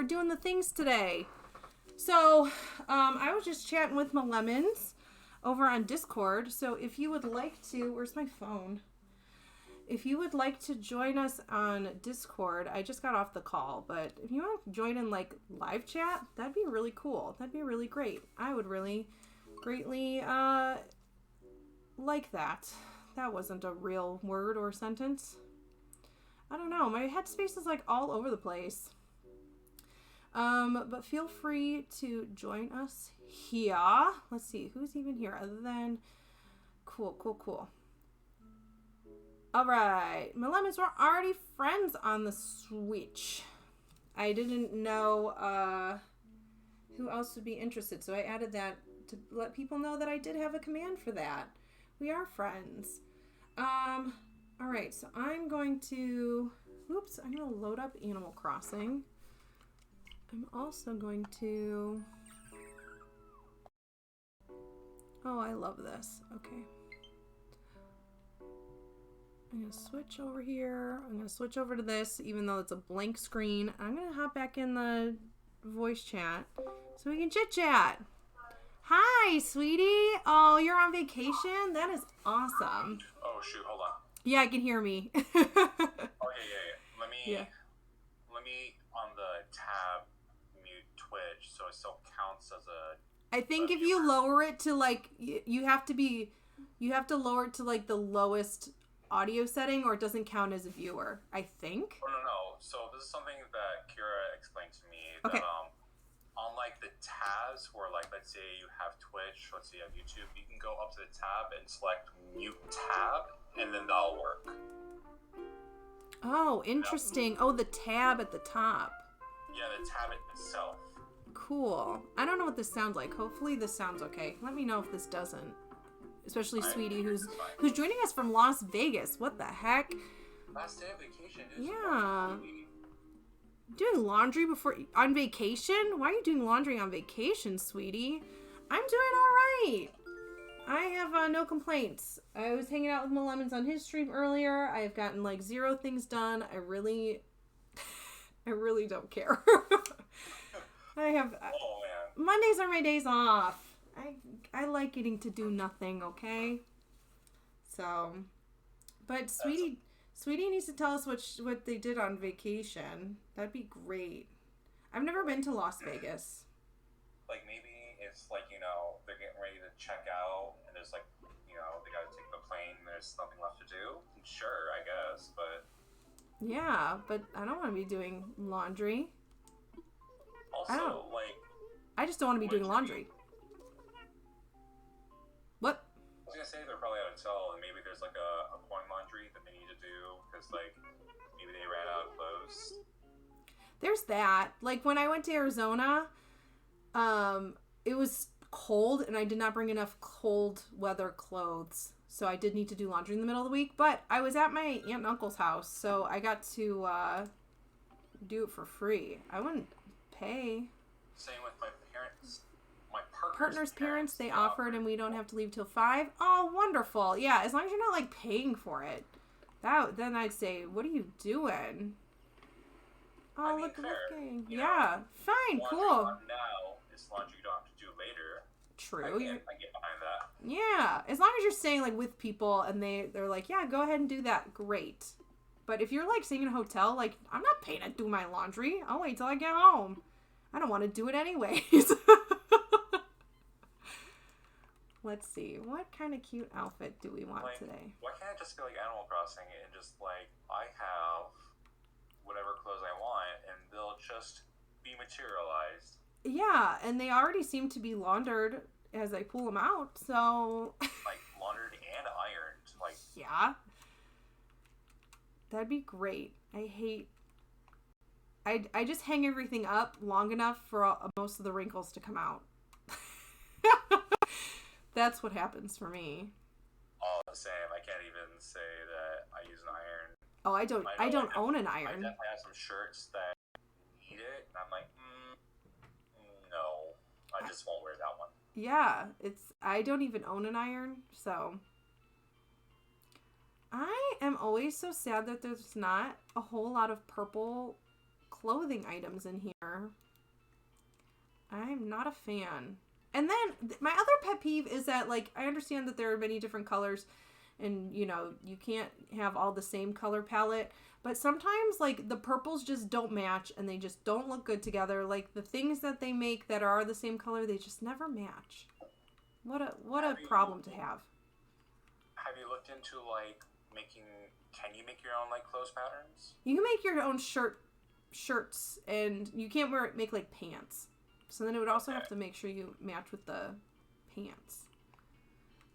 we're doing the things today. So, I was just chatting with my lemons over on Discord. So if you would like to, where's my phone? If you would like to join us on Discord, I just got off the call, but if you want to join in like live chat, that'd be really cool. That'd be really great. I would really greatly like that. That wasn't a real word or sentence. I don't know. My headspace is like all over the place. But feel free to join us here. Let's see, who's even here other than... Cool. All right. My lemons were already friends on the Switch. I didn't know who else would be interested, so I added that to let people know that I did have a command for that. We are friends. All right, so I'm going to load up Animal Crossing. I'm also going to... Oh, I love this. Okay. I'm going to switch over here. I'm going to switch over to this, even though it's a blank screen. I'm going to hop back in the voice chat so we can chit-chat. Hi, sweetie. Oh, you're on vacation? That is awesome. Oh, shoot. Hold on. Yeah, I can hear me. Okay, yeah. Let me on the tab mute Twitch so it still counts as a... I think if you lower it to like, you have to lower it to like the lowest audio setting or it doesn't count as a viewer, I think. Oh, no. So this is something that Kira explained to me. Okay. That, on like the tabs where like, let's say you have Twitch, let's say you have YouTube, you can go up to the tab and select mute tab and then that'll work. Oh, interesting. Oh, the tab at the top. Yeah, the tab itself. Cool. I don't know what this sounds like. Hopefully this sounds okay. Let me know if this doesn't. Especially Sweetie, who's joining us from Las Vegas. What the heck? Last day of vacation. Is yeah. Doing laundry on vacation? Why are you doing laundry on vacation, Sweetie? I'm doing all right. I have no complaints. I was hanging out with my lemons on his stream earlier. I have gotten like 0 things done. I really don't care. Mondays are my days off. I like getting to do nothing, okay? So, but Sweetie needs to tell us what they did on vacation. That'd be great. I've never been to Las Vegas. Like maybe it's like, they're getting ready to check out and there's like, they gotta take the plane and there's nothing left to do. Sure, I guess, but... Yeah, but I don't want to be doing laundry. Also, I just don't want to be doing laundry. What? I was gonna say they're probably out of tell, and maybe there's like a coin laundry that they need to do because maybe they ran out of clothes. There's that. Like when I went to Arizona, it was cold and I did not bring enough cold weather clothes, so I did need to do laundry in the middle of the week. But I was at my aunt and uncle's house, so I got to do it for free. I wouldn't pay. Same with my parents. My partner's parents, they offered, and we don't have to leave till 5. Oh, wonderful. Yeah, as long as you're not, like, paying for it. Then I'd say, what are you doing? Oh, look. Yeah, fine, cool. Now, it's laundry you don't have to do later. True. I get behind that. Yeah, as long as you're staying, like, with people, and they're like, yeah, go ahead and do that, great. But if you're, like, staying in a hotel, like, I'm not paying to do my laundry. I'll wait till I get home. I don't want to do it anyways. Let's see. What kind of cute outfit do we want today? Why can't I just be like Animal Crossing and just like I have whatever clothes I want and they'll just be materialized? Yeah, and they already seem to be laundered as I pull them out, so... Like laundered and ironed. Like yeah. That'd be great. I just hang everything up long enough for most of the wrinkles to come out. That's what happens for me. All the same. I can't even say that I use an iron. Oh, I don't own an iron. I definitely have some shirts that need it, and I'm like, no, I just won't wear that one. Yeah, I don't even own an iron, so I am always so sad that there's not a whole lot of purple clothing items in here. I'm not a fan. And then my other pet peeve is that, like, I understand that there are many different colors and, you know, you can't have all the same color palette, but sometimes, like, the purples just don't match and they just don't look good together. Like, the things that they make that are the same color, they just never match. What a problem to have. Have you looked into, like, can you make your own, like, clothes patterns? You can make your own shirts, and you can't make, like, pants. So then it would also have to make sure you match with the pants.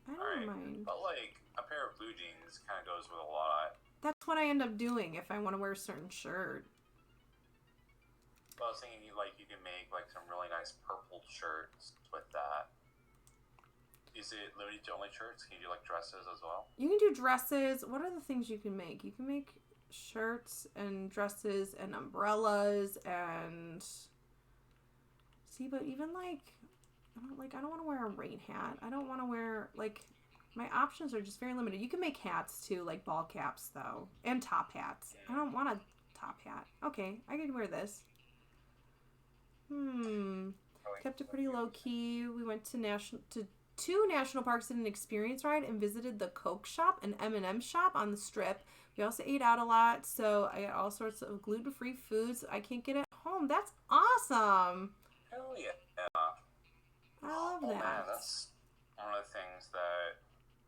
I don't mind. But, like, a pair of blue jeans kind of goes with a lot. That's what I end up doing if I want to wear a certain shirt. Well, I was thinking, you can make, like, some really nice purple shirts with that. Is it limited to only shirts? Can you do, like, dresses as well? You can do dresses. What are the things you can make? You can make shirts and dresses and umbrellas and... See, but even, like, I don't want to wear a rain hat. I don't want to wear, like, my options are just very limited. You can make hats, too, like ball caps, though, and top hats. I don't want a top hat. Okay, I can wear this. Kept it pretty low-key. We went to two national parks in an experience ride and visited the Coke shop and M&M shop on the Strip. We also ate out a lot, so I got all sorts of gluten-free foods I can't get at home. That's awesome! Hell yeah. I love that. Man, that's one of the things that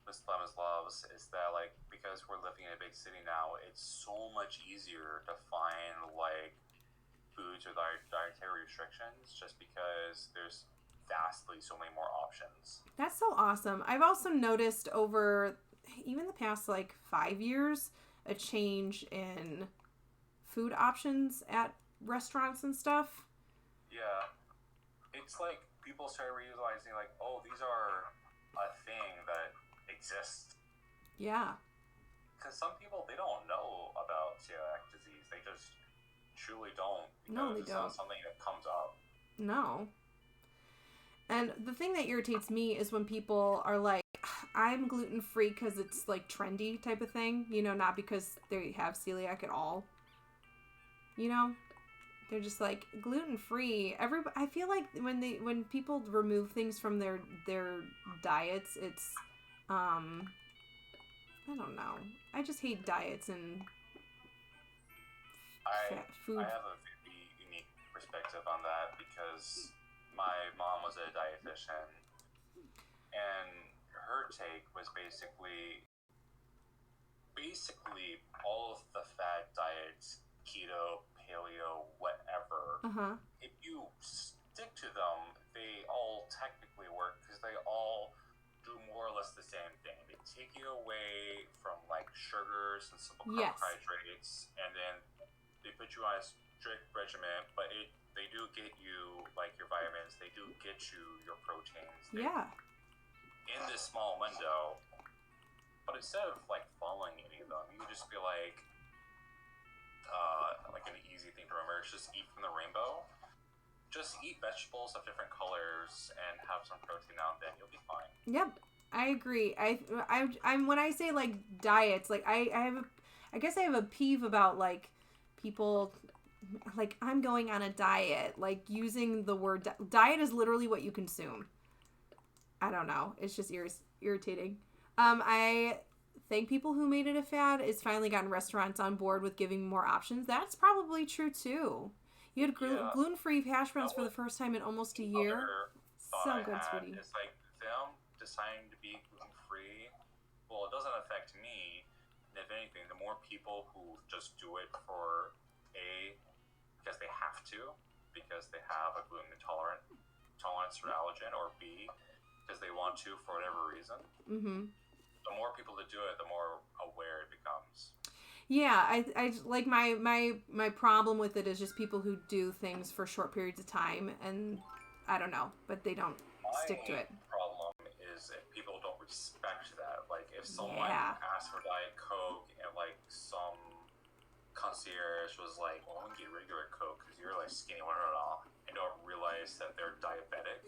Miss Lemons loves is that, like, because we're living in a big city now, it's so much easier to find, like, foods with dietary restrictions just because there's vastly so many more options. That's so awesome. I've also noticed over even the past, like, 5 years, a change in food options at restaurants and stuff. Yeah. It's like people start realizing, like, oh, these are a thing that exists. Yeah. Because some people, they don't know about celiac disease. They just truly don't. No, they it's don't. Not something that comes up. No. And the thing that irritates me is when people are like, I'm gluten-free because it's, like, trendy type of thing. You know, not because they have celiac at all. You know? They're just like gluten-free. I feel like when people remove things from their diets, it's I don't know. I just hate diets and food. I have a very unique perspective on that because my mom was a dietitian, and her take was basically all of the fad diets, keto, paleo, whatever, if you stick to them, they all technically work because they all do more or less the same thing. They take you away from, like, sugars and simple carbohydrates, and then they put you on a strict regimen, but they do get you, like, your vitamins, they do get you your proteins. In this small window, but instead of, like, following any of them, you can just be like an easy thing to remember is just eat from the rainbow. Just eat vegetables of different colors and have some protein now and then. You'll be fine. Yep, I agree. I'm when I say, like, diets, like, I guess I have a peeve about, like, people, like, I'm going on a diet, like, using the word diet is literally what you consume. I don't know. It's just irritating. I thank people who made it a fad. It's finally gotten restaurants on board with giving more options. That's probably true too. You had gluten-free hash browns for the first time in almost a year. So good, sweetie. It's like them deciding to be gluten-free. Well, it doesn't affect me. And if anything, the more people who just do it because they have to, because they have a gluten tolerance or allergen, or B, because they want to for whatever reason. The more people that do it, the more aware it becomes. Yeah, I like my problem with it is just people who do things for short periods of time, and I don't know, but they don't stick to it. My problem is if people don't respect that. Like, if someone asked for Diet Coke and, like, some concierge was like, well, I'm gonna get regular Coke because you're, like, skinny, and don't realize that they're diabetic.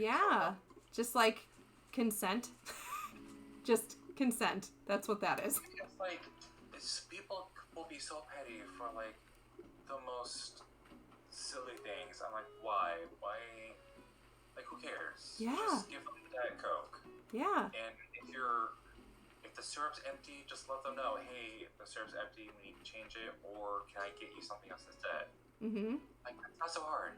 Yeah, just, like, consent. Just consent. That's what that is. It's like, people will be so petty for, like, the most silly things. I'm like, why? Like, who cares? Yeah. Just give them Diet Coke. Yeah. And if the syrup's empty, just let them know, hey, if the syrup's empty, we need to change it, or can I get you something else instead? Mm-hmm. Like, that's not so hard.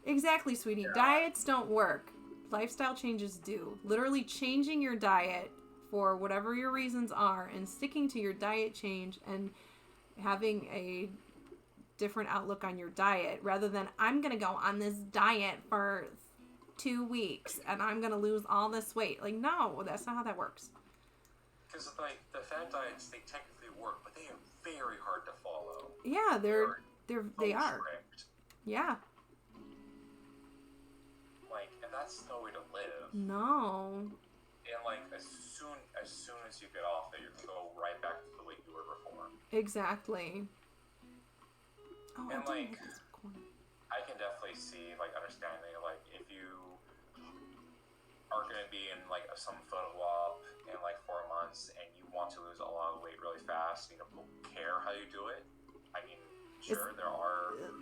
Exactly, sweetie. Yeah. Diets don't work. Lifestyle changes do. Literally changing your diet for whatever your reasons are and sticking to your diet change and having a different outlook on your diet rather than I'm going to go on this diet for 2 weeks and I'm going to lose all this weight. Like, no, that's not how that works. Because, like, the fad diets, they technically work, but they are very hard to follow. Yeah, they are. Strict. Yeah. Like, and that's no way to live. No. And, like, as soon as you get off it, you're going to go right back to the way you were before. Exactly. Oh, and, like, I can definitely see, like, understanding, like, if you are going to be in, like, some photo op in, like, 4 months and you want to lose a lot of weight really fast, you don't care how you do it. I mean, sure,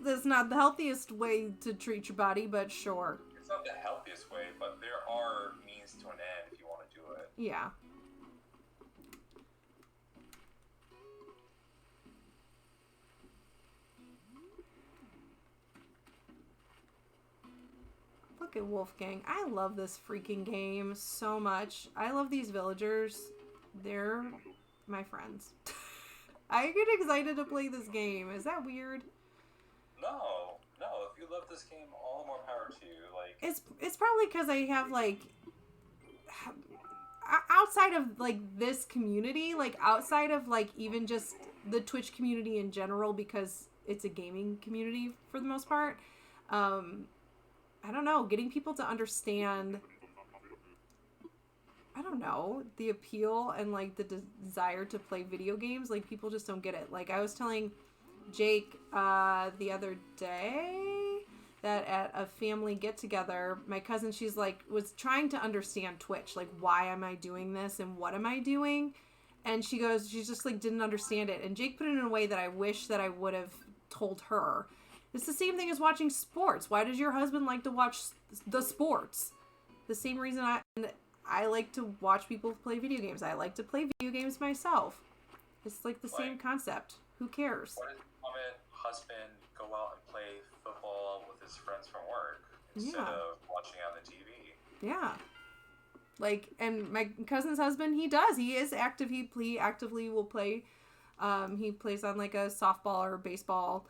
that's not the healthiest way to treat your body, but sure. It's not the healthiest way, but there are means to an end if you want to do it. Yeah. Look at Wolfgang. I love this freaking game so much. I love these villagers. They're my friends. I get excited to play this game. Is that weird? No. If you love this game, all the more power to you. Like, it's probably because I have, like, outside of, like, this community, like, outside of, like, even just the Twitch community in general, because it's a gaming community for the most part. I don't know, getting people to understand, I don't know, the appeal and, like, the desire to play video games. Like, people just don't get it. Like, I was telling Jake the other day that at a family get-together, my cousin, she's like, was trying to understand Twitch. Like, why am I doing this and what am I doing? And she just, like, didn't understand it. And Jake put it in a way that I wish that I would have told her. It's the same thing as watching sports. Why does your husband like to watch the sports? The same reason I like to watch people play video games. I like to play video games myself. It's like the same concept. Who cares? What if a husband go out and play football with his friends from work instead of watching on the TV? Yeah. Like, and my cousin's husband, he does. He is active. He actively will play. He plays on, like, a softball or baseball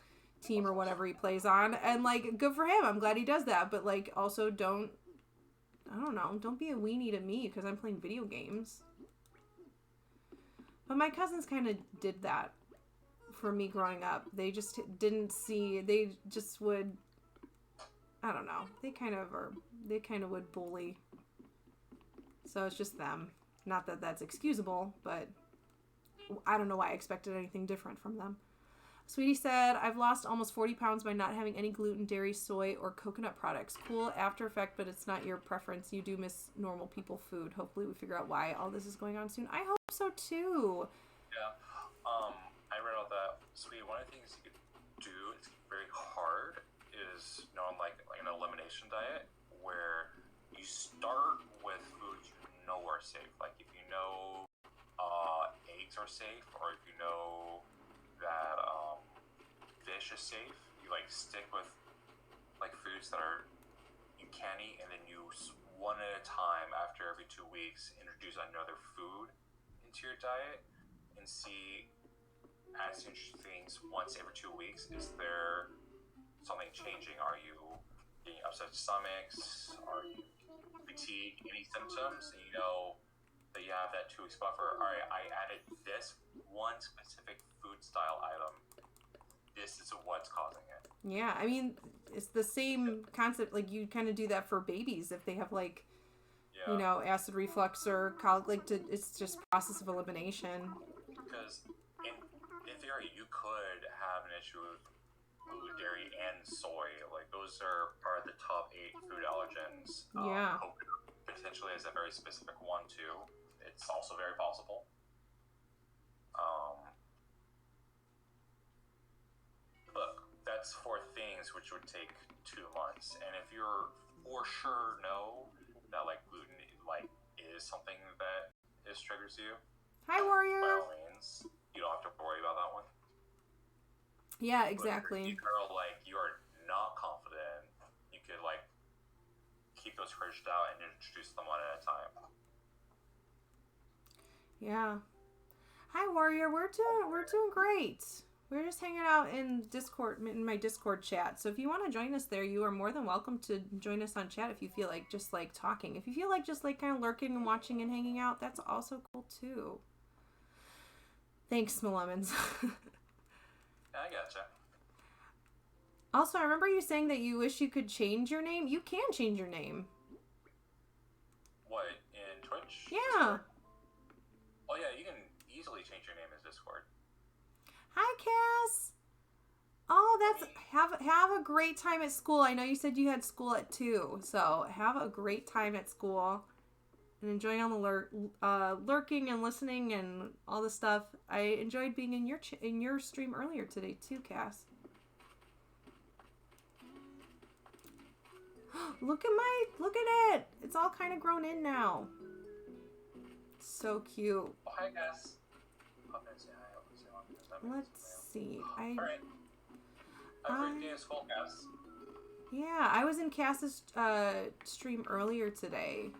team or whatever he plays on, and, like, good for him. I'm glad he does that, but, like, also don't be a weenie to me because I'm playing video games. But my cousins kind of did that for me growing up. They just didn't see, they just would, I don't know, they kind of would bully. So it's just them. Not that that's excusable, but I don't know why I expected anything different from them. Sweetie said, I've lost almost 40 pounds by not having any gluten, dairy, soy, or coconut products. Cool after effect, but it's not your preference. You do miss normal people food. Hopefully we figure out why all this is going on soon. I hope so too. Yeah. I read all that. Sweetie, one of the things you could do, it's very hard, is like an elimination diet where you start with foods you know are safe. Like, if you know eggs are safe, or if you know that fish is safe, you, like, stick with, like, foods that you can eat, and then you one at a time after every 2 weeks introduce another food into your diet and see, as you introduce things once every 2 weeks, is there something changing? Are you getting upset stomachs? Are you fatigue? Any symptoms? And you know that you have that 2 weeks buffer. All right, I added this one specific food style item. This is what's causing it. Yeah, I mean, it's the same concept. Like, you kind of do that for babies if they have, like, you know, acid reflux or colic. Like, it's just process of elimination. Because in theory, you could have an issue with gluten, dairy, and soy. Like, those are the top 8 food allergens. Coconut potentially is a very specific one too. It's also very possible. that's for things which would take 2 months. And if you're for sure know that like gluten like is something that triggers you, hi Warrior. By all means, you don't have to worry about that one. Yeah, exactly. But if you're like you are not confident, you could like keep those purged out and introduce them one at a time. Yeah. Hi Warrior, we're doing great. We're just hanging out in my Discord chat. So if you want to join us there, you are more than welcome to join us on chat if you feel like just like talking. If you feel like just like kind of lurking and watching and hanging out, that's also cool too. Thanks, Smelemons. I gotcha. Also, I remember you saying that you wish you could change your name. You can change your name. What, in Twitch? Yeah. Discord? Oh yeah, you can easily change your name in Discord. Hi, Cass. Oh, that's have a great time at school. I know you said you had school at 2, so have a great time at school and enjoying all the lurking and listening and all the stuff. I enjoyed being in your stream earlier today too, Cass. Look at it. It's all kind of grown in now. So cute. Oh, hi, Cass. Let's see. Alright. I've read full Cass. Yeah, I was in Cass's stream earlier today.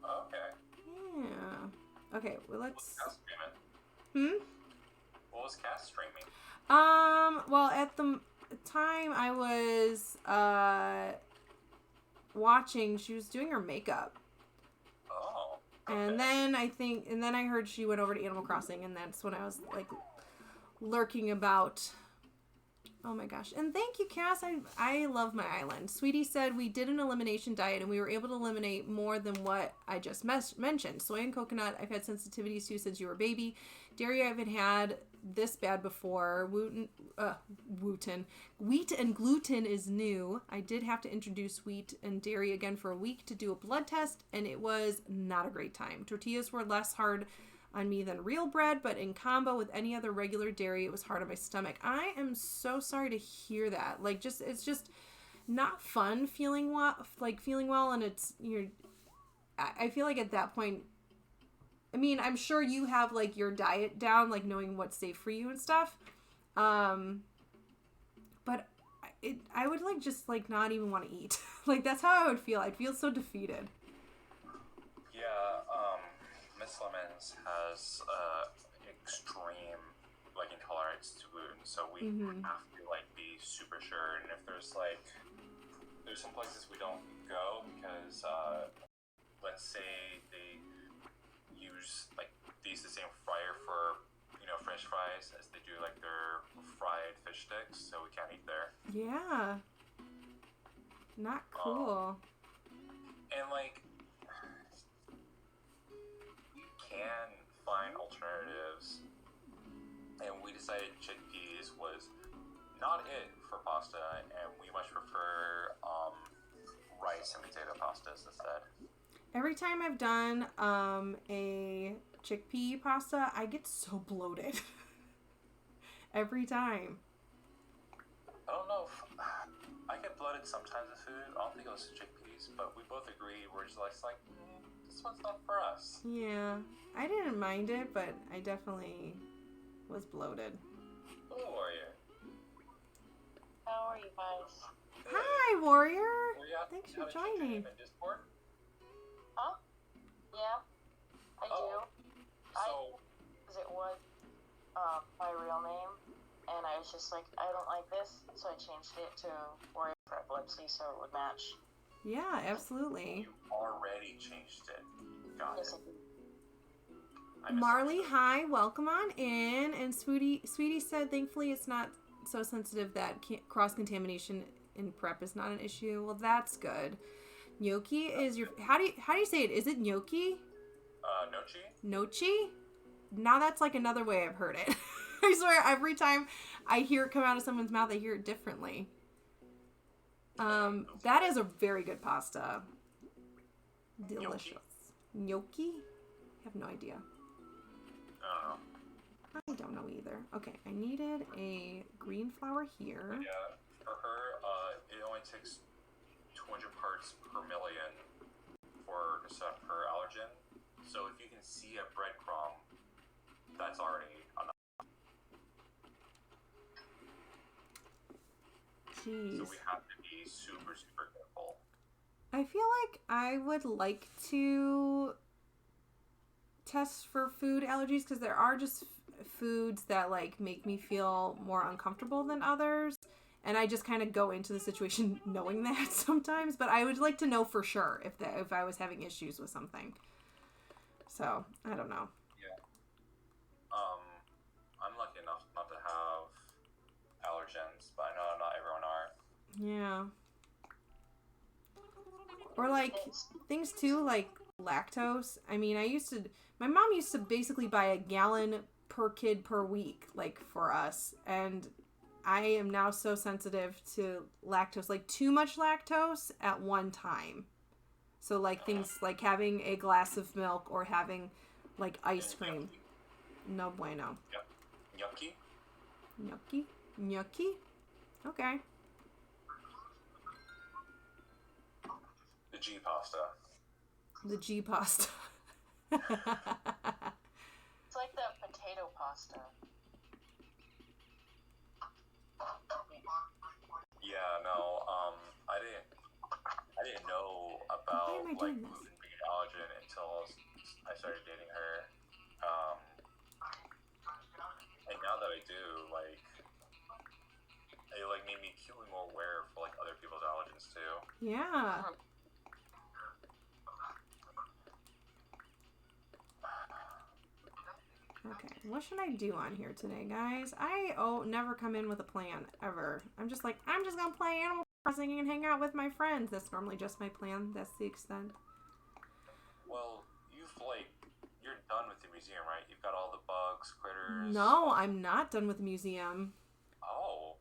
Oh, okay. Yeah. Okay, well let's. What was Cass streaming? Hmm? What was Cass streaming? Well at the time I was watching, she was doing her makeup. Oh. Okay. And then I heard she went over to Animal Crossing, and that's when I was like lurking about. Oh my gosh. And thank you, Cass. I love my island. Sweetie said we did an elimination diet and we were able to eliminate more than what I just mentioned. Soy and coconut I've had sensitivities to since you were a baby. Dairy I haven't had this bad before. Wheat and gluten is new. I did have to introduce wheat and dairy again for a week to do a blood test, and it was not a great time. Tortillas were less hard on me than real bread, but in combo with any other regular dairy, it was hard on my stomach. I am so sorry to hear that. Like, it's just not fun feeling well, and I feel like at that point, I mean, I'm sure you have like your diet down, like knowing what's safe for you and stuff. But I would like just like not even want to eat. Like that's how I would feel. I'd feel so defeated. Yeah, Miss Lemons has extreme like intolerance to gluten, so we have to like be super sure. And if there's some places we don't go because let's say they use the same fryer for French fries as they do like their fried fish sticks, so we can't eat there. Yeah, not cool. And like we can find alternatives, and we decided chickpeas was not it for pasta, and we much prefer rice and potato pastas instead. Every time I've done a chickpea pasta, I get so bloated. Every time. I don't know if I get bloated sometimes with food. I don't think it was chickpeas, but we both agree we're just like this one's not for us. Yeah, I didn't mind it, but I definitely was bloated. Hello, Warrior. How are you guys? Hey. Hi, Warrior. Thanks for How did you joining. name in Discord? Huh? Yeah, I do. So, Because it was my real name, and I was just like, I don't like this, so I changed it to Warrior for Epilepsy so it would match. Yeah, absolutely. you already changed it. Got Yes, it. I did. Marley, hi, welcome on in. And Sweetie said, thankfully it's not so sensitive that cross-contamination in prep is not an issue. Well, that's good. Gnocchi is your... How do you say it? Is it gnocchi? Nochi? Nochi? Now that's like another way I've heard it. I swear, every time I hear it come out of someone's mouth, I hear it differently. That is a very good pasta. Delicious. Gnocchi? I have no idea. I don't know. Hi, don't know either. Okay, I needed a green flower here. Yeah, for her, it only takes 200 parts per million to set up her allergen. So if you can see a breadcrumb, that's already enough. Jeez. So we have to be super, super careful. I feel like I would like to test for food allergies because there are just foods that like make me feel more uncomfortable than others. And I just kind of go into the situation knowing that sometimes, but I would like to know for sure if I was having issues with something. So, I don't know. Yeah. I'm lucky enough not to have allergens, but I know not everyone are. Yeah. Or like things too, like lactose. I mean, my mom used to basically buy a gallon per kid per week, like for us. And I am now so sensitive to lactose, like too much lactose at one time. So like things like having a glass of milk or having like ice cream. No bueno. Yep. Yucky? Yucky? Yucky? Okay. The G pasta. The G pasta. It's like the potato pasta. Yeah, no, I didn't know about like gluten-free allergen until I started dating her. And now that I do, like, it like made me acutely more aware for like other people's allergens too. Yeah. Okay, what should I do on here today, guys? I never come in with a plan, ever. I'm just like, I'm just gonna play Animal Crossing and hang out with my friends. That's normally just my plan. That's the extent. Well, you're done with the museum, right? You've got all the bugs, critters. No, I'm not done with the museum. Oh.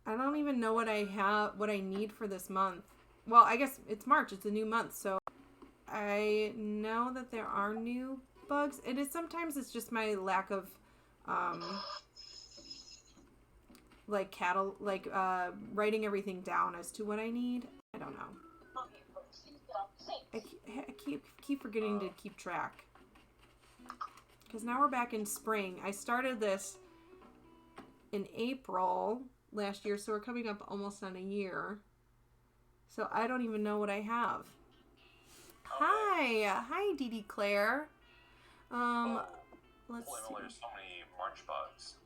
I don't even know what I need for this month. Well, I guess it's March. It's a new month, so I know that there are new bugs. Sometimes it's just my lack of writing everything down as to what I need. I don't know. I keep forgetting to keep track. Because now we're back in spring. I started this in April last year, so we're coming up almost on a year. So I don't even know what I have. Hi, Dee Dee Claire. Let's see. There's so many March bugs.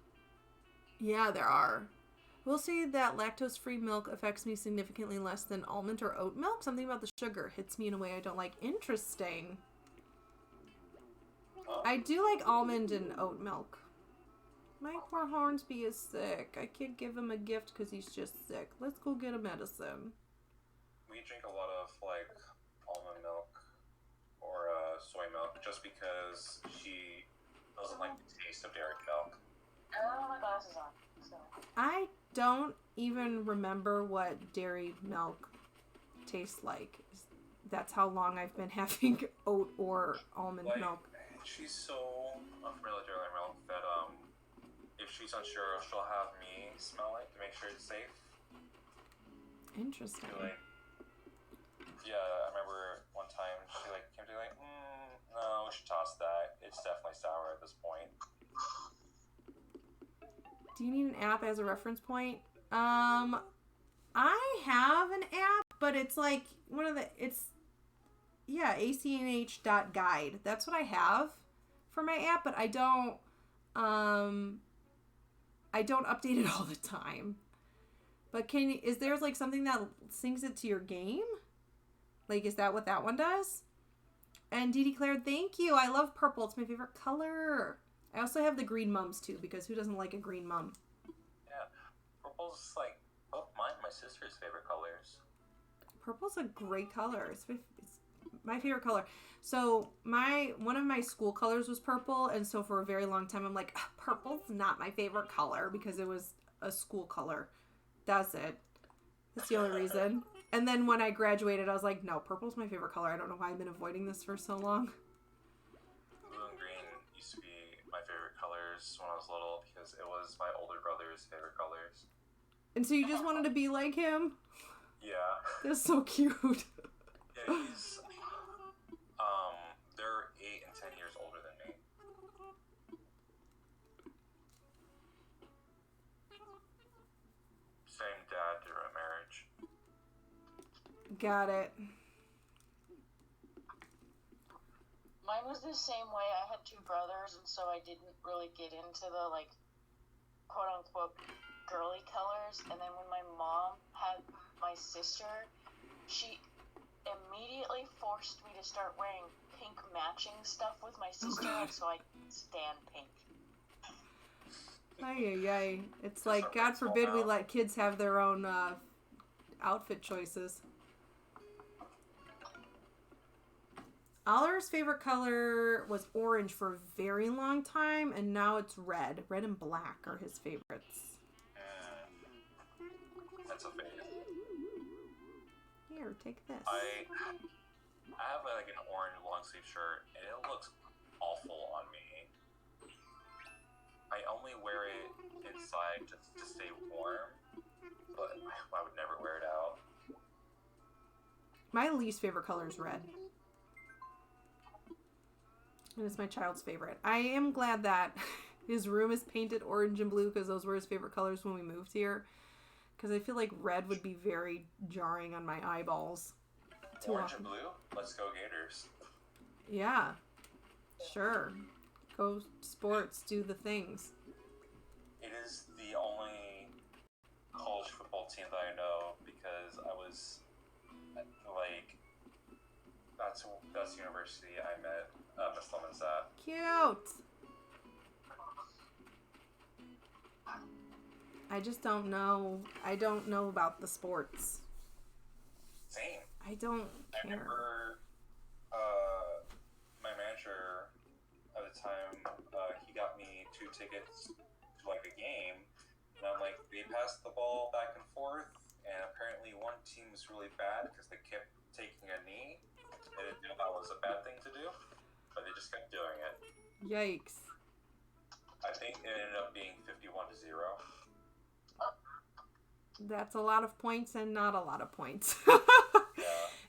Yeah, there are. We'll say that lactose-free milk affects me significantly less than almond or oat milk. Something about the sugar hits me in a way I don't like. Interesting. I do like almond and oat milk. My poor Hornsby is sick. I can't give him a gift because he's just sick. Let's go get a medicine. We drink a lot of like almond milk or soy milk just because she doesn't like the taste of dairy milk. I don't have my glasses on, so. I don't even remember what dairy milk tastes like. That's how long I've been having oat or almond milk. She's so unfamiliar with dairy milk that if she's unsure, she'll have me smell it to make sure it's safe. Interesting. Yeah, I remember one time she came to me no, we should toss that. It's definitely sour at this point. Do you need an app as a reference point? I have an app, but it's like acnh.guide. That's what I have for my app, but I don't update it all the time. But is there like something that syncs it to your game? Like, is that what that one does? And Dee Dee Claire, thank you. I love purple. It's my favorite color. I also have the green mums too, because who doesn't like a green mum? Yeah, purple's like both mine and my sister's favorite colors. Purple's a great color. It's my favorite color. So one of my school colors was purple, and so for a very long time I'm like, purple's not my favorite color because it was a school color. That's it. That's the only reason. And then when I graduated, I was like, no, purple's my favorite color. I don't know why I've been avoiding this for so long. Blue and green used to be my favorite colors colors when I was little because it was my older brother's favorite colors. And so you just wanted to be like him? Yeah. That's so cute. Yeah, he's they're 8 and 10 years older than me. Same dad through a marriage. Got it. Mine was the same way. I had 2 brothers, and so I didn't really get into the, like, quote-unquote girly colors. And then when my mom had my sister, she immediately forced me to start wearing pink matching stuff with my sister, and so I stand pink. Ay. It's like, God forbid we let kids have their own outfit choices. Oliver's favorite color was orange for a very long time, and now it's red. Red and black are his favorites. That's a favorite. Here, take this. I have like an orange long sleeve shirt, and it looks awful on me. I only wear it inside just to stay warm, but I would never wear it out. My least favorite color is red. And it's my child's favorite. I am glad that his room is painted orange and blue because those were his favorite colors when we moved here. Because I feel like red would be very jarring on my eyeballs. Orange and blue? Let's go Gators. Yeah. Sure. Go sports, do the things. It is the only college football team that I know because I was like, that's the university I met Miss Lemons at. Cute. I just don't know. I don't know about the sports. Same. I don't care. I remember my manager at the time, he got me 2 tickets to like a game, and I'm like, they passed the ball back and forth, and apparently one team was really bad because they kept taking a knee. They didn't know that was a bad thing to do, but they just kept doing it. Yikes. I think it ended up being 51-0. That's a lot of points and not a lot of points. Yeah.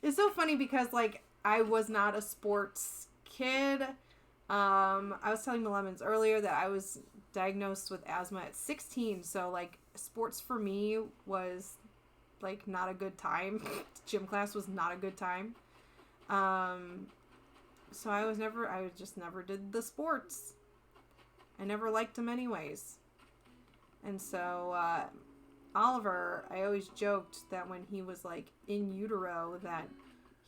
It's so funny because, like, I was not a sports kid. I was telling the Lemons earlier that I was diagnosed with asthma at 16. So, like, sports for me was, like, not a good time. Gym class was not a good time. So I just never did the sports. I never liked them anyways. And so, Oliver, I always joked that when he was like in utero that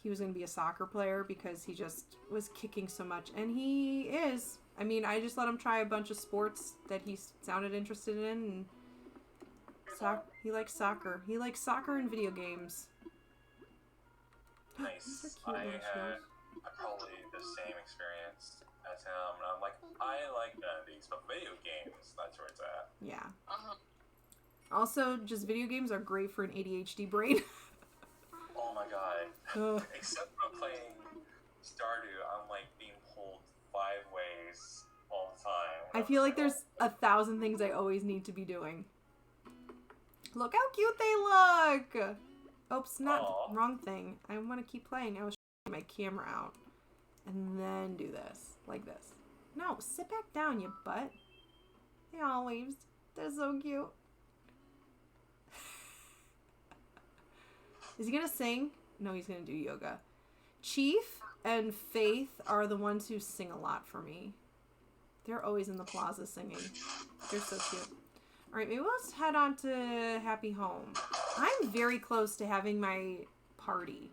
he was going to be a soccer player because he just was kicking so much. And he is. I mean, I just let him try a bunch of sports that he sounded interested in. And he likes soccer. He likes soccer and video games. Nice. I had probably the same experience as him, and I'm like, I like none of these, but video games, that's where it's at. Yeah. Also, just video games are great for an ADHD brain. Oh my god. Except when I'm playing Stardew, I'm like being pulled 5 ways all the time. I feel like there's 1,000 things I always need to be doing. Look how cute they look! Oops, wrong thing. I want to keep playing. I was my camera out. And then do this. Like this. No, sit back down, you butt. They all waves. They're so cute. Is he gonna sing? No, he's gonna do yoga. Chief and Faith are the ones who sing a lot for me. They're always in the plaza singing. They're so cute. Alright, maybe let's head on to Happy Home. I'm very close to having my party.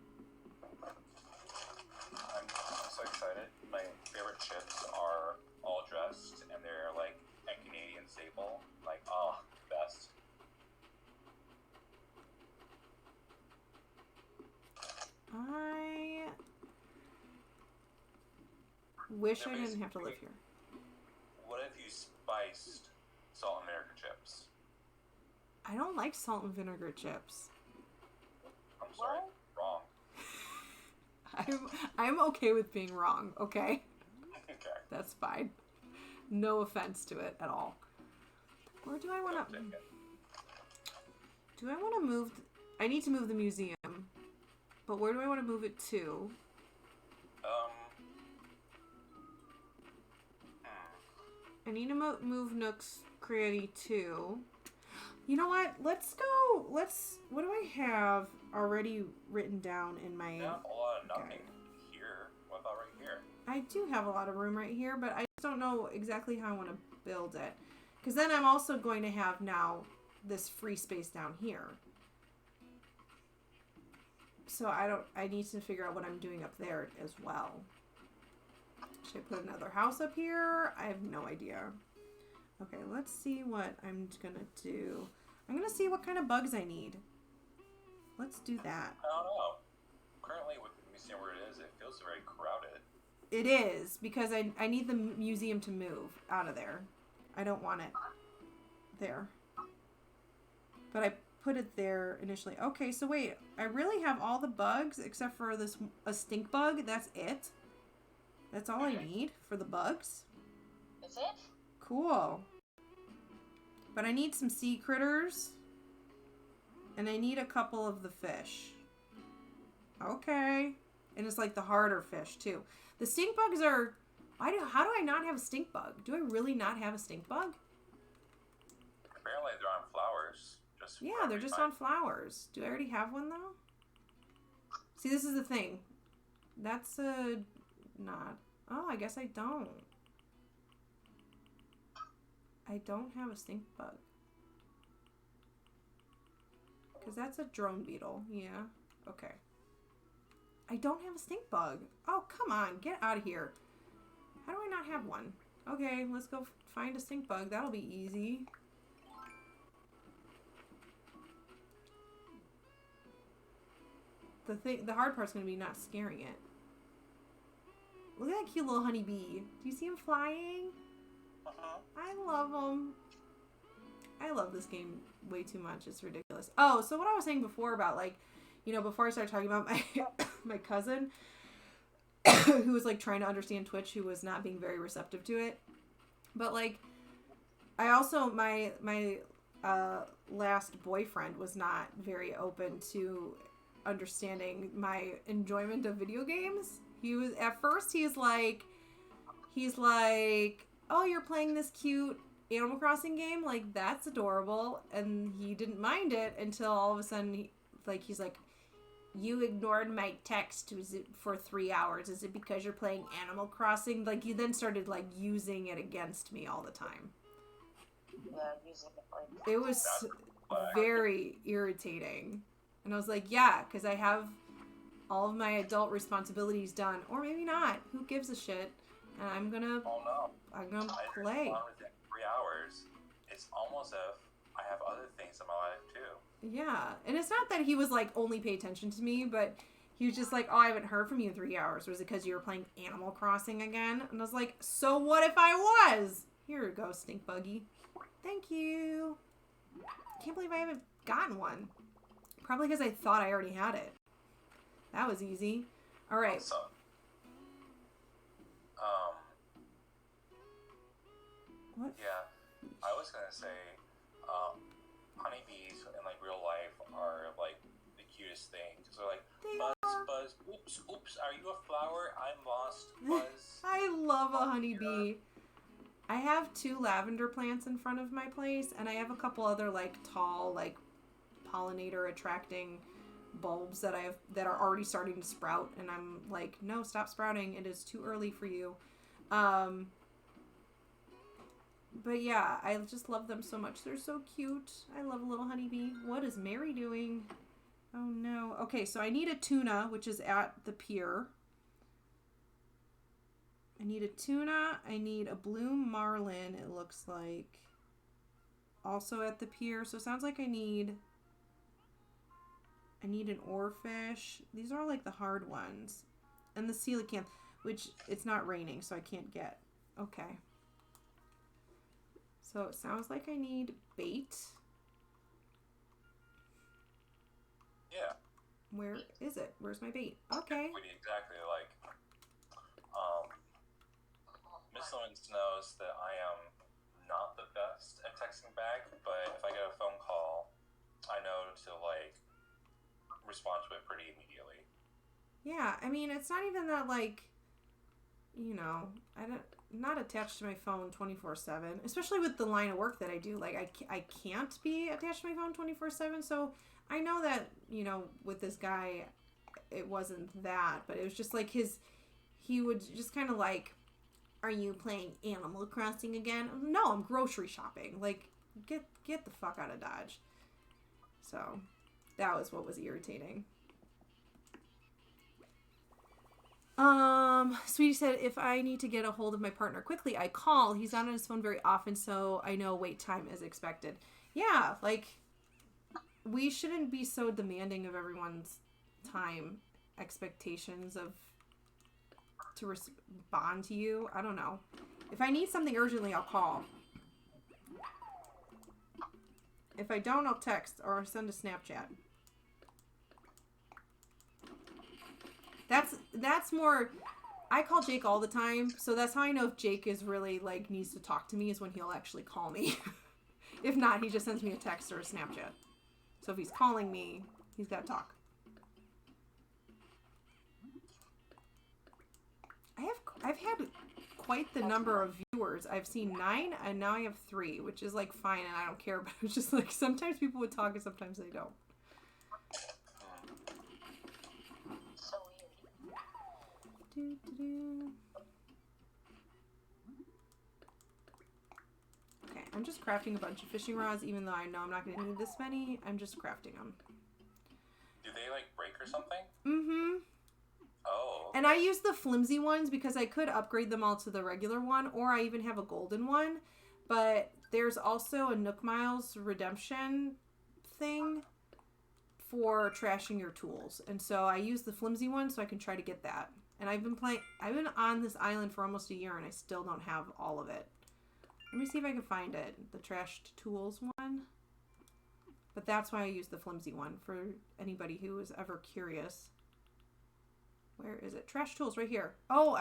I'm so excited. My favorite chips are all dressed, and they're like a Canadian staple. Like, oh, best. I wish I didn't have to live here. What if you spiced salt and vinegar chips? I don't like salt and vinegar chips. I'm sorry, wrong. I'm okay with being wrong, okay? Okay. That's fine. No offense to it at all. Or do I want to... Do I want to move... I need to move the museum. But where do I want to move it to? I need to move Nook's Creaty too. You know what? Let's go. What do I have already written down in my... Yeah, a lot of nothing here. What about right here? I do have a lot of room right here, but I just don't know exactly how I want to build it. Because then I'm also going to have now this free space down here. So I need to figure out what I'm doing up there as well. Should I put another house up here? I have no idea. Okay, let's see what I'm gonna do. I'm gonna see what kind of bugs I need. Let's do that. I don't know. Currently with the museum where it is, it feels very crowded. It is, because I need the museum to move out of there. I don't want it there. But I put it there initially. Okay, so wait. I really have all the bugs except for a stink bug. That's it? That's all I need for the bugs? That's it? Cool. But I need some sea critters. And I need a couple of the fish. Okay. And it's like the harder fish, too. The stink bugs are... How do I not have a stink bug? Do I really not have a stink bug? Apparently they're on flowers. Yeah, they're just on flowers. Do I already have one, though? See, this is the thing. That's a... Not. Oh, I guess I don't. I don't have a stink bug. Because that's a drone beetle. Yeah. Okay. I don't have a stink bug. Oh, come on. Get out of here. How do I not have one? Okay, let's go find a stink bug. That'll be easy. The hard part's going to be not scaring it. Look at that cute little honeybee. Do you see him flying? I love him. I love this game way too much. It's ridiculous. Oh, so what I was saying before about, like, you know, before I started talking about my cousin who was, like, trying to understand Twitch, who was not being very receptive to it. But, like, I also, my last boyfriend was not very open to understanding my enjoyment of video games. He was, at first, he's like, oh, you're playing this cute Animal Crossing game? Like, that's adorable. And he didn't mind it until all of a sudden, he's like, you ignored my text for 3 hours. Is it because you're playing Animal Crossing? Like, you then started, like, using it against me all the time. Yeah, using it like... It was very irritating. And I was like, yeah, because I have all of my adult responsibilities done. Or maybe not. Who gives a shit? And I'm gonna play. Within 3 hours, it's almost as if I have other things in my life too. Yeah, and it's not that he was like only pay attention to me, but he was just like, oh, I haven't heard from you in 3 hours. Was it because you were playing Animal Crossing again? And I was like, so what if I was? Here you go, stink buggy. Thank you. Can't believe I haven't gotten one. Probably because I thought I already had it. That was easy. All right. So, what? Yeah, I was gonna say, honeybees in like real life are like the cutest thing. Because they're like, Buzz, oops, are you a flower? I'm lost, Buzz. I love a honeybee. I have 2 lavender plants in front of my place, and I have a couple other like tall, like pollinator attracting bulbs that are already starting to sprout, and I'm like, no, stop sprouting. It is too early for you. But yeah, I just love them so much. They're so cute. I love a little honeybee. What is Mary doing? Oh no. Okay, so I need a tuna, which is at the pier. I need a tuna. I need a blue marlin, it looks like. Also at the pier. So it sounds like I need an oarfish. These are all like the hard ones. And the coelacanth, which it's not raining, so I can't get. Okay. So it sounds like I need bait. Yeah. Where is it? Where's my bait? Okay. Exactly like, Mrs. influence knows that I am not the best at texting back, but if I get a phone call, I know to, like, respond to it pretty immediately. Yeah, I mean, it's not even that, like, you know, I'm not attached to my phone 24/7, especially with the line of work that I do. Like, I can't be attached to my phone 24/7, so I know that, you know, with this guy, it wasn't that, but it was just like he would just kind of like, are you playing Animal Crossing again? No, I'm grocery shopping. Like, get the fuck out of Dodge. So, that was what was irritating. Sweetie said, if I need to get a hold of my partner quickly, I call. He's not on his phone very often, so I know wait time is expected. Yeah, like, we shouldn't be so demanding of everyone's time expectations to respond to you. I don't know. If I need something urgently, I'll call. If I don't, I'll text or send a Snapchat. That's more... I call Jake all the time, so that's how I know if Jake is really, like, needs to talk to me is when he'll actually call me. If not, he just sends me a text or a Snapchat. So if he's calling me, he's got to talk. I've had quite the number of viewers. I've seen 9, and now I have 3, which is, like, fine, and I don't care, but it's just, like, sometimes people would talk and sometimes they don't. So weird. Okay, I'm just crafting a bunch of fishing rods, even though I know I'm not going to need this many. I'm just crafting them. Do they, like, break or something? Mm-hmm. Oh. Okay. And I use the flimsy ones because I could upgrade them all to the regular one, or I even have a golden one. But there's also a Nook Miles redemption thing for trashing your tools. And so I use the flimsy one so I can try to get that. And I've been on this island for almost a year and I still don't have all of it. Let me see if I can find it. The trashed tools one. But that's why I use the flimsy one for anybody who is ever curious. Where is it? Trash tools right here. Oh,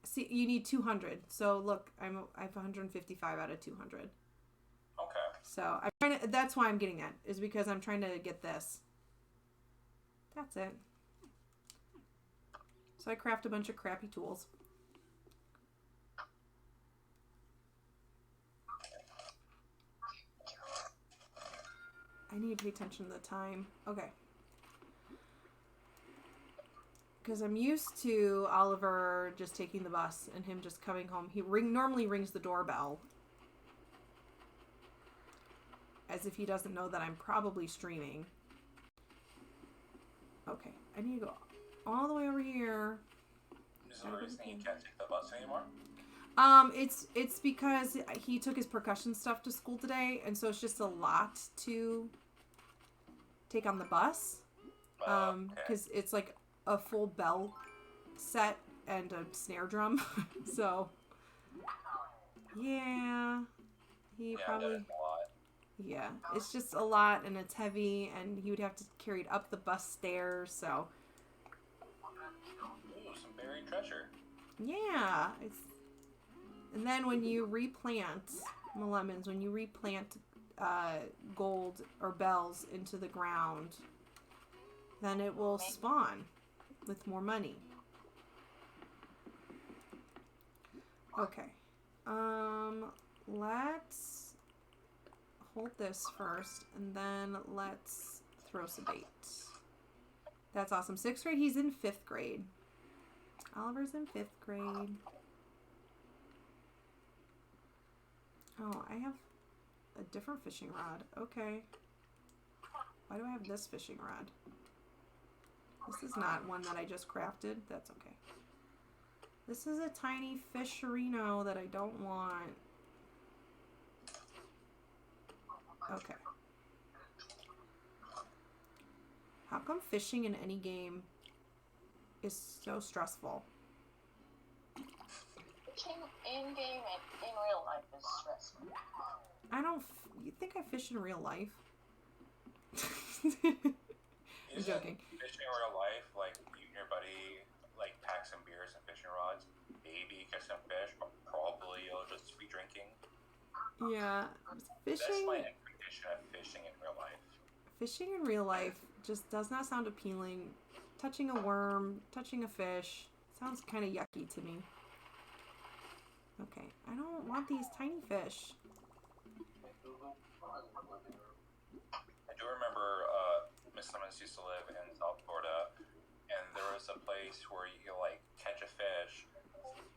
see, you need 200. So look, I have 155 out of 200. Okay. So I'm trying to. That's why I'm getting it. Is because I'm trying to get this. That's it. So I craft a bunch of crappy tools. I need to pay attention to the time. Okay. Because I'm used to Oliver just taking the bus and him just coming home. He normally rings the doorbell. As if he doesn't know that I'm probably streaming. Okay. I need to go all the way over here. Is there a reason he can't take the bus anymore? It's because he took his percussion stuff to school today, and so it's just a lot to take on the bus. Because it's like a full bell set and a snare drum. So, yeah. He probably... That is a lot. Yeah, it's just a lot, and it's heavy, and he would have to carry it up the bus stairs, so... Ooh, some buried treasure. Yeah, it's... And then when you replant, lemons, when you replant gold or bells into the ground, then it will spawn with more money. Okay. Let's hold this first, and then let's throw some bait. That's awesome. 6th grade, he's in 5th grade. Oliver's in 5th grade. Oh, I have a different fishing rod. Okay. Why do I have this fishing rod? This is not one that I just crafted. That's okay. This is a tiny fisherino that I don't want. Okay. How come fishing in any game is so stressful? Fishing in game and in real life is stressful. You think I fish in real life? I'm joking. Fishing in real life, like you and your buddy, like pack some beers and fishing rods, be maybe catch some fish, but probably you'll just be drinking. Yeah, fishing. That's my expectation of fishing in real life. Fishing in real life just does not sound appealing. Touching a worm, touching a fish, sounds kind of yucky to me. Okay, I don't want these tiny fish. I do remember Miss Simmons used to live in South Florida, and there was a place where you could, like, catch a fish,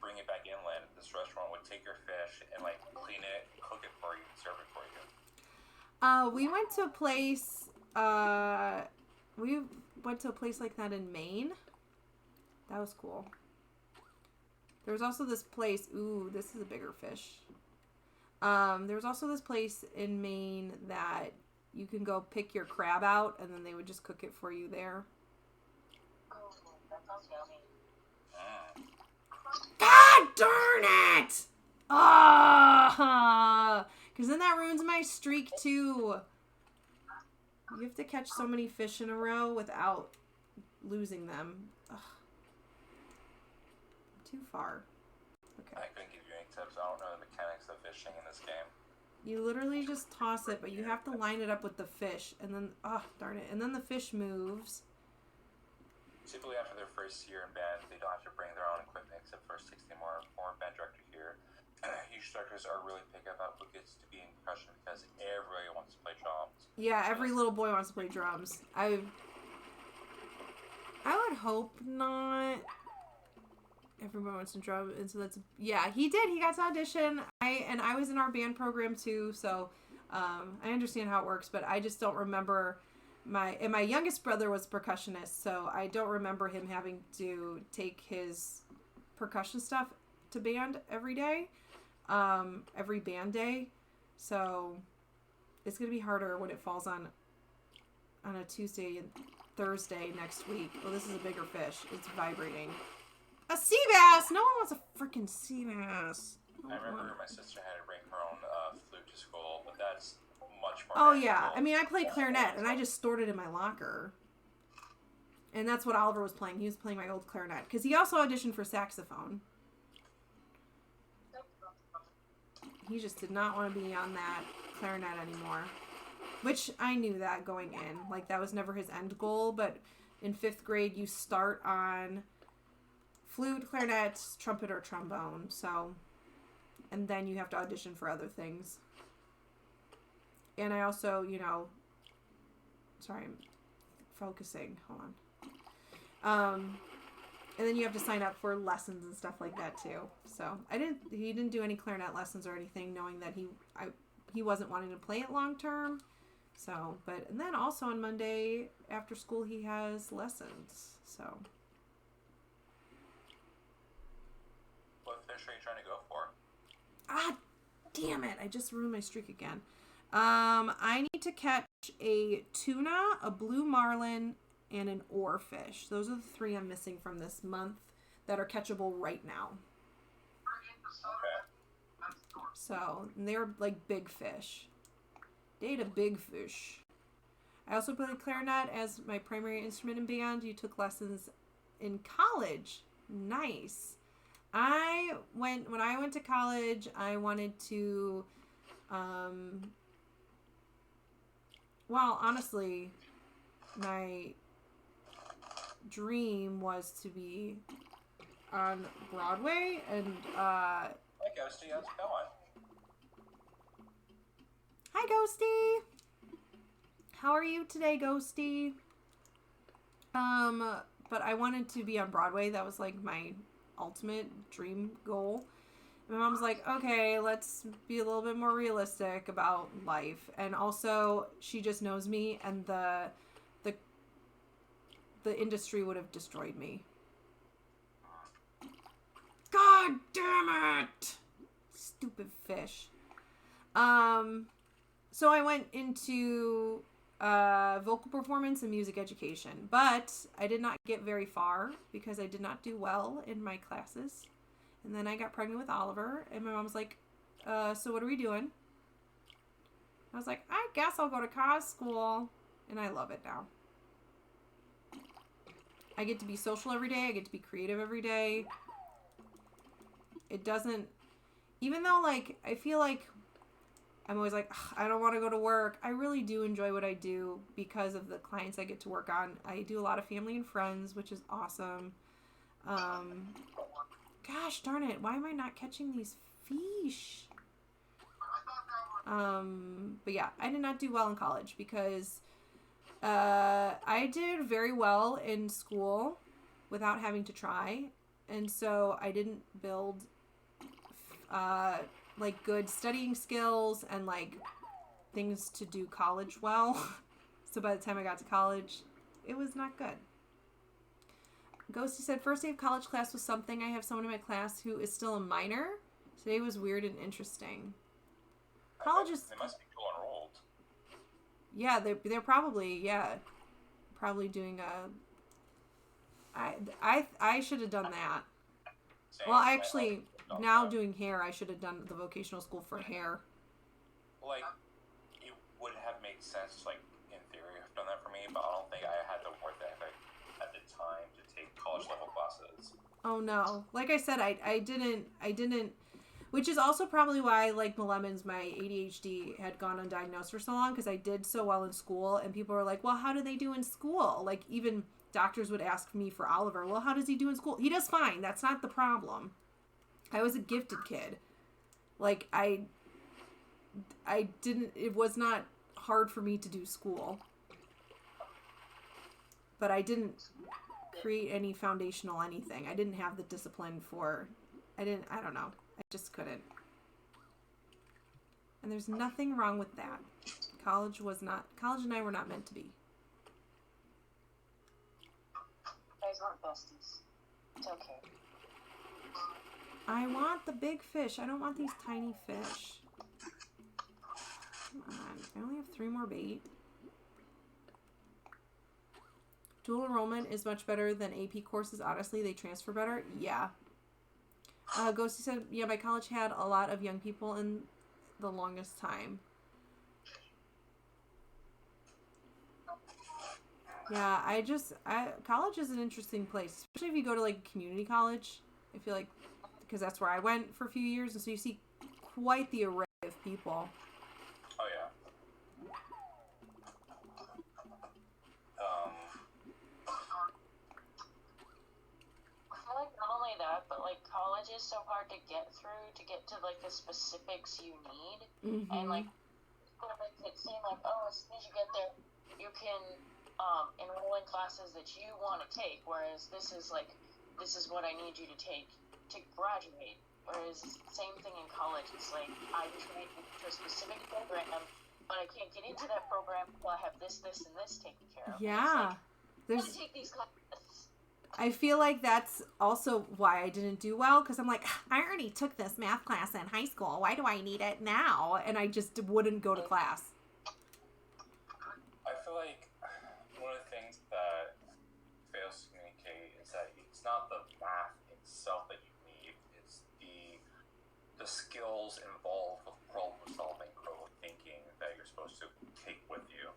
bring it back inland. This restaurant would take your fish and, like, clean it, cook it for you, and serve it for you. We went to a place, like that in Maine. That was cool. There was also this place, ooh, this is a bigger fish. There was also this place in Maine that you can go pick your crab out, and then they would just cook it for you there. Oh, that sounds yummy. God darn it! Ah, because then that ruins my streak too. You have to catch so many fish in a row without losing them. Ugh. Too far. Okay. I couldn't give you any tips. I don't know the mechanics of fishing in this game. You literally just toss it, but you have to line it up with the fish, and then, darn it, and then the fish moves. Typically, after their first year in band, they don't have to bring their own equipment except for 16 more band director here. Huge instructors are really picky about who gets to be in percussion because everybody wants to play drums. Yeah, every little boy wants to play drums. I would hope not. Everyone wants to drum, and so that's, yeah, he did. He got to audition. I was in our band program too, so I understand how it works, but I just don't remember my youngest brother was a percussionist, so I don't remember him having to take his percussion stuff to band every day, every band day. So it's gonna be harder when it falls on a Tuesday and Thursday next week. Oh, this is a bigger fish. It's vibrating. A sea bass! No one wants a freaking sea bass. I remember my sister had to bring her own flute to school, but that's much more. Oh, yeah. I mean, I played clarinet, and I just stored it in my locker. And that's what Oliver was playing. He was playing my old clarinet. Because he also auditioned for saxophone. He just did not want to be on that clarinet anymore. Which I knew that going in. Like, that was never his end goal. But in 5th grade, you start on flute, clarinet, trumpet, or trombone. So, and then you have to audition for other things. And I also, sorry, I'm focusing. Hold on. And then you have to sign up for lessons and stuff like that too. So he didn't do any clarinet lessons or anything, knowing that he wasn't wanting to play it long term. So, and then also on Monday after school he has lessons. So. What fish are you trying to go for? Ah, damn it! I just ruined my streak again. I need to catch a tuna, a blue marlin, and an oarfish. Those are the 3 I'm missing from this month that are catchable right now. Okay. So, they're like big fish. They ate a big fish. I also played clarinet as my primary instrument in band. You took lessons in college. Nice. When I went to college, I wanted to, honestly, my dream was to be on Broadway, and, Hi, Ghosty, how's it going? Hi, Ghosty! How are you today, Ghosty? But I wanted to be on Broadway. That was, like, my ultimate dream goal. My mom's like, okay, let's be a little bit more realistic about life. And also, she just knows me, and the industry would have destroyed me. God damn it! Stupid fish. So I went into vocal performance and music education, but I did not get very far because I did not do well in my classes. And then I got pregnant with Oliver, and my mom was like, so what are we doing? I was like, I guess I'll go to cos school, and I love it now. I get to be social every day. I get to be creative every day. it doesn't, even though, like, I feel like I'm always like, I don't want to go to work. I really do enjoy what I do because of the clients I get to work on. I do a lot of family and friends, which is awesome. Gosh darn it. Why am I not catching these fish? But yeah, I did not do well in college because I did very well in school without having to try. And so I didn't build like good studying skills and like things to do college well. So by the time I got to college, it was not good. Ghosty said, first day of college class was something. I have someone in my class who is still a minor. Today was weird and interesting. College is... They must be cool enrolled. Yeah, they're probably, probably doing I should have done that. Same. Well, actually, now doing hair, I should have done the vocational school for hair. Like, it would have made sense, like, in theory, have done that for me, but I don't think I had the work ethic at the time to take college level classes. Oh no! Like I said, I didn't. Which is also probably why, like Lemons, my ADHD had gone undiagnosed for so long, because I did so well in school, and people were like, well, how do they do in school? Like, even doctors would ask me for Oliver, well, how does he do in school? He does fine. That's not the problem. I was a gifted kid. Like, I didn't, it was not hard for me to do school. But I didn't create any foundational anything. I didn't have the discipline for, I don't know. I just couldn't. And there's nothing wrong with that. College and I were not meant to be. You guys aren't besties. It's okay. I want the big fish. I don't want these tiny fish. Come on. I only have 3 more bait. Dual enrollment is much better than AP courses. Honestly, they transfer better. Yeah. Ghosty said, yeah, my college had a lot of young people in the longest time. Yeah, college is an interesting place, especially if you go to like community college. I feel like, because that's where I went for a few years, and so you see quite the array of people. Oh yeah. I feel like not only that, but like college is so hard to get through to get to like the specifics you need, and like it makes it seem like, oh, as soon as you get there, you can enroll in classes that you want to take, whereas this is what I need you to take to graduate. Whereas same thing in college, it's like I'm trying to get to a specific program, but I can't get into that program until I have this, and this taken care of. Yeah, there's take these classes. I feel like that's also why I didn't do well, because I'm like, I already took this math class in high school. Why do I need it now? And I just wouldn't go to class. I feel like one of the things that fails to communicate is that it's not the math itself that you need, it's the skills involved with problem solving, critical thinking that you're supposed to take with you.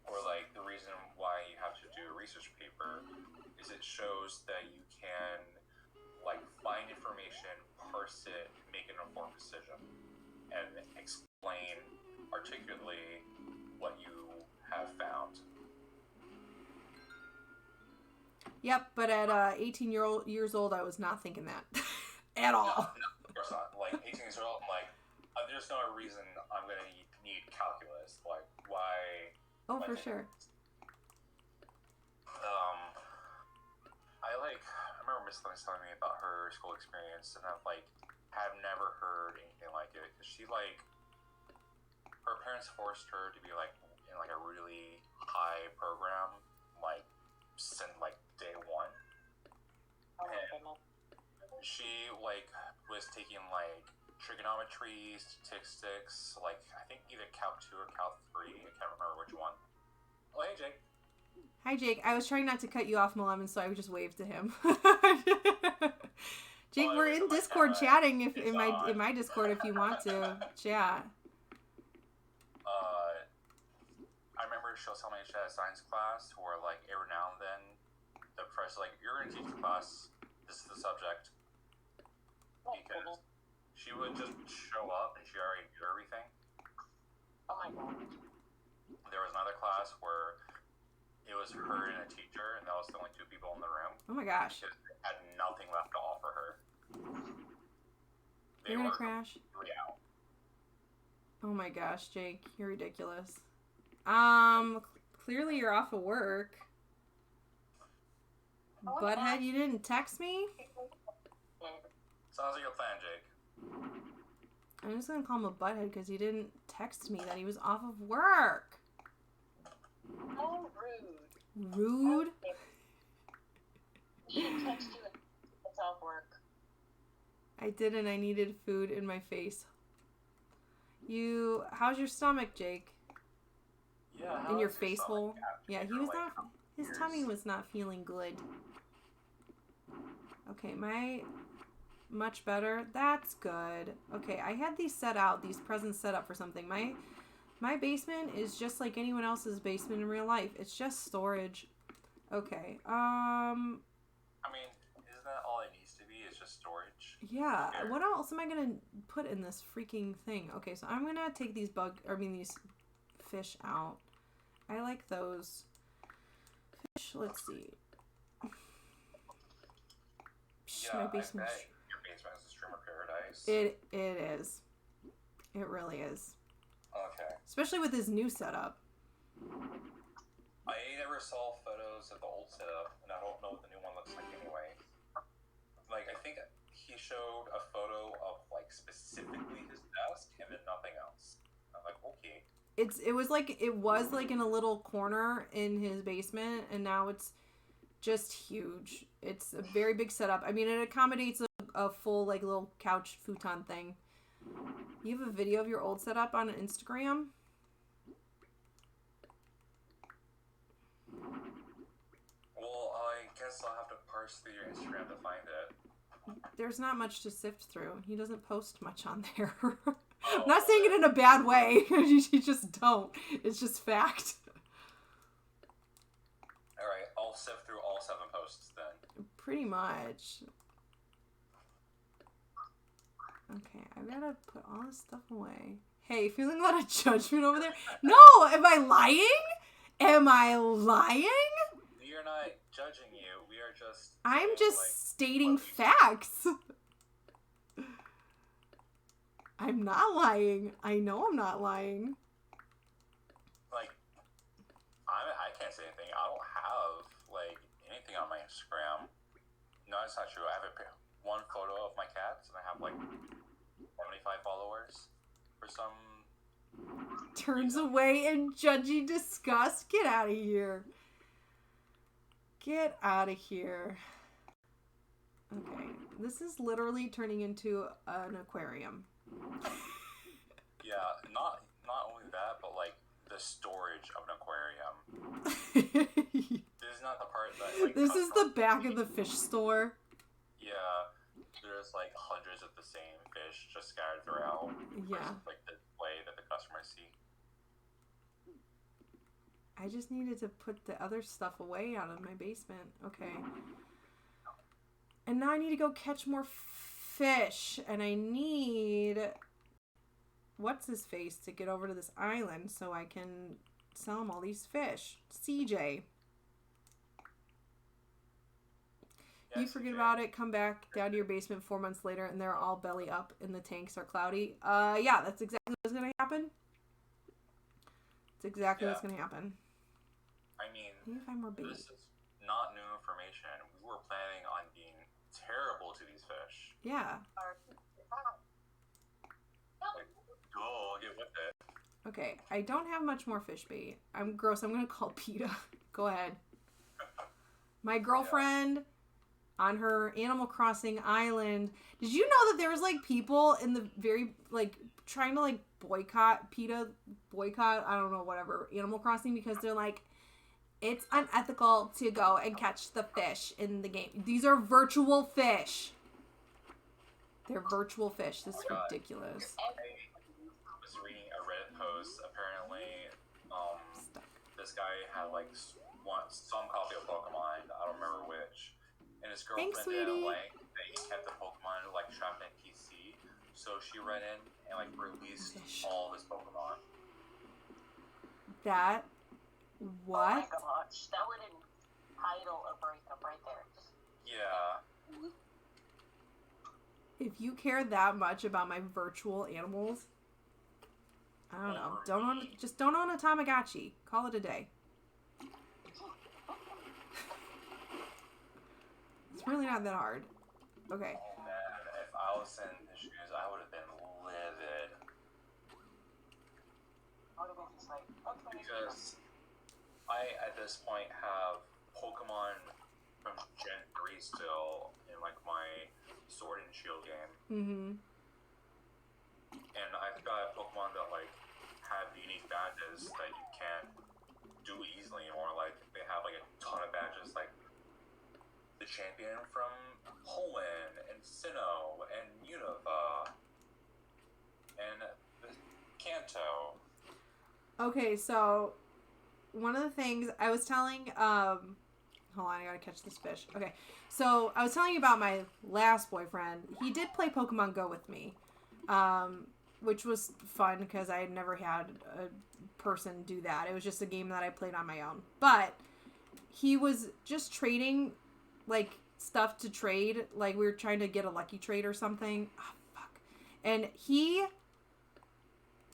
Or like the reason why you have to do a research paper is it shows that you can like find information, parse it, make an informed decision, and explain articulately what you have found. Yep, but at 18 years old, I was not thinking that at all. No, of course not. Like 18 years old, I'm like, there's no reason I'm gonna need calculus. Like, why? Oh, for sure. I remember Miss Lynn telling me about her school experience, and I've like have never heard anything like it. Cause she like, her parents forced her to be like in like a really high program, like since like day one. And she like was taking like trigonometry, statistics, like I think either Calc 2 or Calc 3. I can't remember which one. Oh, hey, Jake. Hi, Jake. I was trying not to cut you off, Lemon, so I would just wave to him. Jake, we're in Discord chatting. If in my Discord, if you want to chat. I remember she was telling me she had a science class where like every now and then the professor like, you're gonna teach the class this is the subject. Because she would just show up and she already knew everything. Oh my god. There was another class where it was her and a teacher, and that was the only two people in the room. Oh my gosh. Because they had nothing left to offer her. You're gonna crash. Out. Oh my gosh, Jake, you're ridiculous. Clearly you're off of work. Butthead, you didn't text me? Sounds like your plan, Jake. I'm just gonna call him a butthead because he didn't text me that he was off of work. Oh, rude. Rude? He should text you and it's off work. I didn't. I needed food in my face. How's your stomach, Jake? Yeah. In your face hole? Yeah, he was not. His tummy was not feeling good. Okay, much better. That's good. Okay, I had these presents set up for something. My basement is just like anyone else's basement in real life. It's just storage. Okay. I mean, isn't that all it needs to be? It's just storage. Yeah. What else am I gonna put in this freaking thing? Okay, so I'm gonna take these these fish out. I like those fish. Let's see. Yeah, my basement. I bet your basement is a streamer paradise. It is. It really is. Okay. Especially with his new setup. I never saw photos of the old setup, and I don't know what the new one looks like anyway. Like, I think he showed a photo of, like, specifically his desk, and then nothing else. I'm like, okay. It was like in a little corner in his basement, and now it's just huge. It's a very big setup. I mean, it accommodates a full, like, little couch futon thing. You have a video of your old setup on Instagram? Well, I guess I'll have to parse through your Instagram to find it. There's not much to sift through. He doesn't post much on there. I'm not saying it in a bad way. You just don't. It's just fact. Alright, I'll sift through all 7 posts then. Pretty much. Okay, I've got to put all this stuff away. Hey, feeling a lot of judgment over there? No! Am I lying? Am I lying? We are not judging you. We are just... I'm just stating facts. I'm not lying. I know I'm not lying. Like, I can't say anything. I don't have, like, anything on my Instagram. No, that's not true. I have one photo of my cats, and I have, like, 75 followers for some... Turns away in judgy disgust. Get out of here. Get out of here. Okay, this is literally turning into an aquarium. Yeah, not only that, but like the storage of an aquarium. This is not the part that like. This is the back of the fish store. Yeah, there's like hundreds of the same fish just scattered throughout. Yeah. Versus, like the way that the customers see. I just needed to put the other stuff away out of my basement. Okay. And now I need to go catch more fish. And I need... What's his face to get over to this island so I can sell him all these fish. CJ. Yeah, you forget about it, come back down to your basement 4 months later, and they're all belly up and the tanks are cloudy. Yeah, that's exactly what's going to happen. It's exactly what's going to happen. I mean, maybe find more bait. This is not new information. We were planning on being terrible to these fish. Yeah. Like, go get with it. Okay, I don't have much more fish bait. I'm gross. I'm going to call PETA. Go ahead. My girlfriend on her Animal Crossing island. Did you know that there was like people in the very like trying to like boycott PETA, I don't know, whatever, Animal Crossing because they're like, it's unethical to go and catch the fish in the game. These are virtual fish. They're virtual fish. This is ridiculous. I was reading a Reddit post. Apparently, this guy had like some copy of Pokemon. I don't remember which. and his girlfriend didn't like that he kept the Pokemon like trapped in PC, so she ran in and like released all of his Pokemon. That what? Oh my gosh, that would entitle a breakup right there. Yeah. If you care that much about my virtual animals, I don't know. Don't own a Tamagotchi. Call it a day. It's really not that hard. Okay. Oh man, if I was in his shoes, I would have been livid. Because I, at this point, have Pokemon from Gen 3 still in like my Sword and Shield game. Mm-hmm. And I've got Pokemon that like have unique badges that you can't do easily anymore. Like they have like a ton of badges, like the champion from Poland and Sinnoh and Unova and the Kanto. Okay, so one of the things I was telling, hold on, I gotta catch this fish. Okay, so I was telling you about my last boyfriend. He did play Pokemon Go with me, which was fun because I had never had a person do that. It was just a game that I played on my own. But he was just trading, like, stuff to trade. Like, we were trying to get a lucky trade or something. Oh, fuck. And he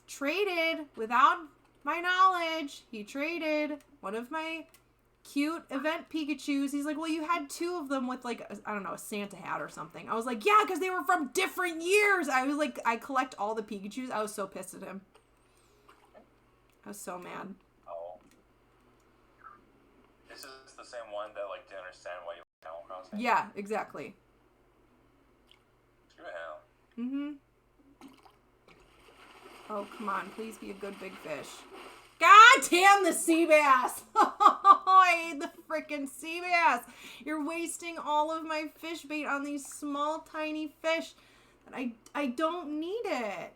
traded without my knowledge. He traded one of my cute event Pikachus. He's like, well, you had two of them with like, I don't know, a Santa hat or something. I was like, yeah, because they were from different years. I was like, I collect all the Pikachus. I was so pissed at him. I was so mad. Oh. This is the same one that like didn't understand why you like Animal Crossing? Yeah, exactly. Screw him. Mm-hmm. Oh, come on. Please be a good big fish. God damn the sea bass! I hate the freaking sea bass. You're wasting all of my fish bait on these small, tiny fish. And I don't need it.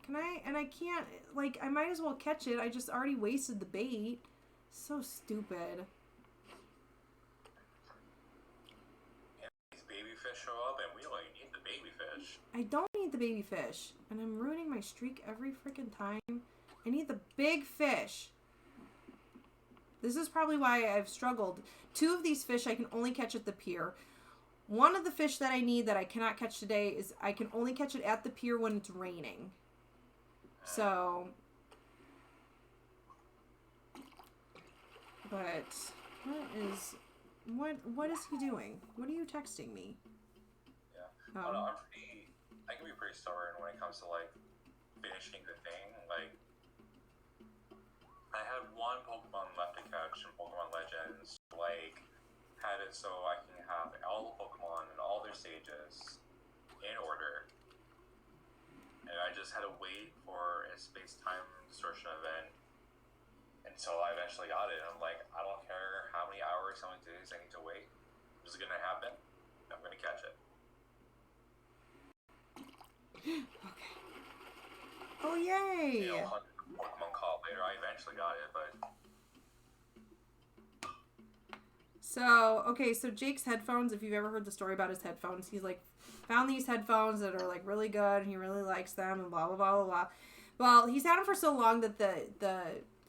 Can I? And I can't. Like, I might as well catch it. I just already wasted the bait. So stupid. And these baby fish show up, and we only need the baby fish. I don't need the baby fish. And I'm ruining my streak every freaking time. I need the big fish. This is probably why I've struggled. Two of these fish I can only catch at the pier. One of the fish that I need that I cannot catch today is I can only catch it at the pier when it's raining. So, but what is he doing? What are you texting me? Yeah. Oh, no, I can be pretty stubborn when it comes to like finishing the thing. Like, I had one Pokemon left to catch in Pokemon Legends. Like, had it so I can have all the Pokemon and all their stages in order. And I just had to wait for a space-time distortion event until I eventually got it. And I'm like, I don't care how many hours, how many days I need to wait. This is gonna happen. I'm gonna catch it. Okay. Oh, yay! You know, Pokemon call later. I eventually got it, but so, okay, so Jake's headphones, if you've ever heard the story about his headphones, he's like found these headphones that are like really good and he really likes them and blah blah blah blah blah. Well, he's had them for so long that the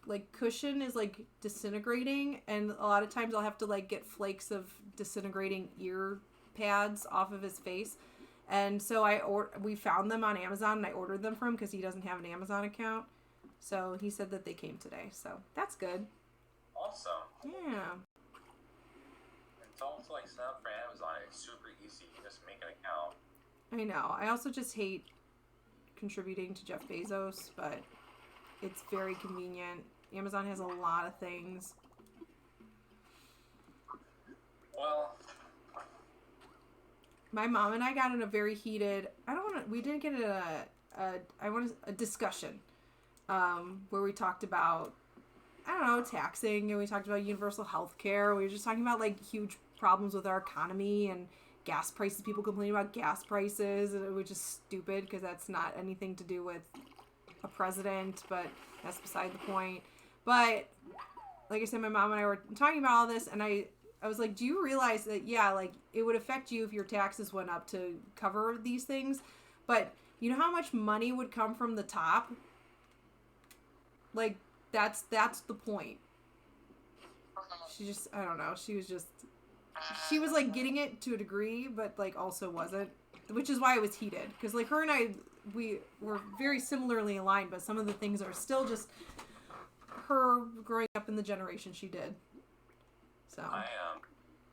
like cushion is like disintegrating, and a lot of times I'll have to like get flakes of disintegrating ear pads off of his face. And so we found them on Amazon and I ordered them for him because he doesn't have an Amazon account. So he said that they came today. So that's good. Awesome. Yeah. It's almost like sign up for Amazon. It's super easy. You just make an account. I know. I also just hate contributing to Jeff Bezos, but it's very convenient. Amazon has a lot of things. Well, my mom and I got in a very heated, we didn't get a discussion, where we talked about, I don't know, taxing, and we talked about universal health care. We were just talking about like huge problems with our economy and gas prices. People complain about gas prices, which is stupid because that's not anything to do with a president, but that's beside the point. But like I said, my mom and I were talking about all this, and I I was like, do you realize that, yeah, like, it would affect you if your taxes went up to cover these things, but you know how much money would come from the top? Like, that's the point. She just, I don't know, she was, like, getting it to a degree, but, like, also wasn't, which is why it was heated, because, like, her and I, we were very similarly aligned, but some of the things are still just her growing up in the generation she did. So I am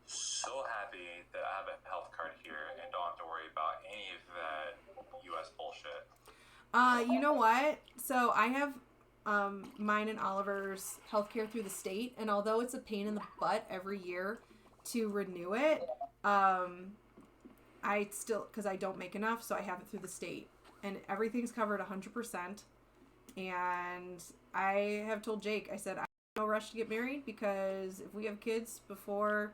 so happy that I have a health card here and don't have to worry about any of that U.S. bullshit. You know what? So I have mine and Oliver's healthcare through the state, and although it's a pain in the butt every year to renew it, I still, because I don't make enough, so I have it through the state, and everything's covered 100%. And I have told Jake, I said, I have no rush to get married, because if we have kids before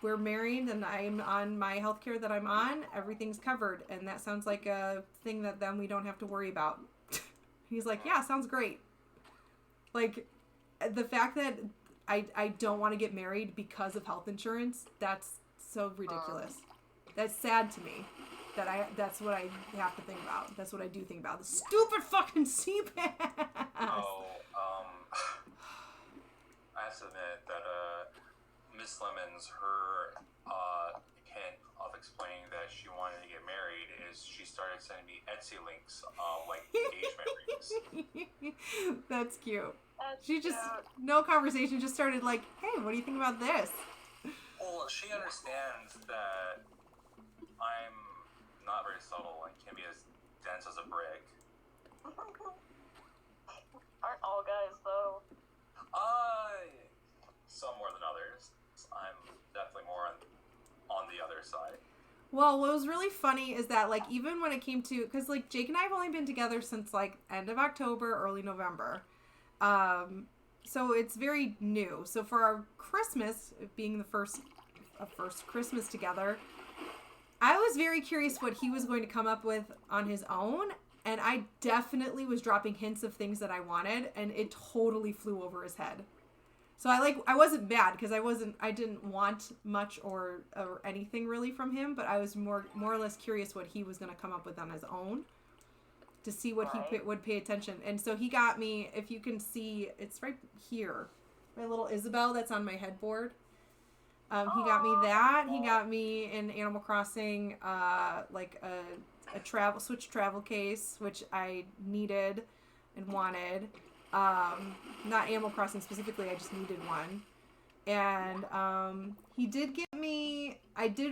we're married and I'm on my healthcare that I'm on, everything's covered, and that sounds like a thing that then we don't have to worry about. He's like, yeah, sounds great. Like, the fact that I don't want to get married because of health insurance, that's so ridiculous. That's sad to me. That's what I have to think about. That's what I do think about. The stupid fucking CPAS. Oh, I have to admit that Miss Lemons, her hint of explaining that she wanted to get married is she started sending me Etsy links of like engagement rings. That's cute. That's She just, cute. no conversation, just started like, hey, what do you think about this? Well, she understands that I'm not very subtle and can be as dense as a brick. Aren't all guys though? Some more than others. I'm definitely more on the other side. Well, what was really funny is that, like, even when it came to, because, like, Jake and I have only been together since, like, end of October, early November. So it's very new. So for our Christmas, being the first Christmas together, I was very curious what he was going to come up with on his own. And I definitely was dropping hints of things that I wanted, and it totally flew over his head. So I wasn't mad, because I didn't want much or anything really from him, but I was more or less curious what he was going to come up with on his own, to see what he would pay attention. And so he got me, if you can see, it's right here, my little Isabel that's on my headboard. He got me that. He got me in Animal Crossing, like a Switch travel case, which I needed and wanted. Not Animal Crossing specifically, I just needed one. And he did get me,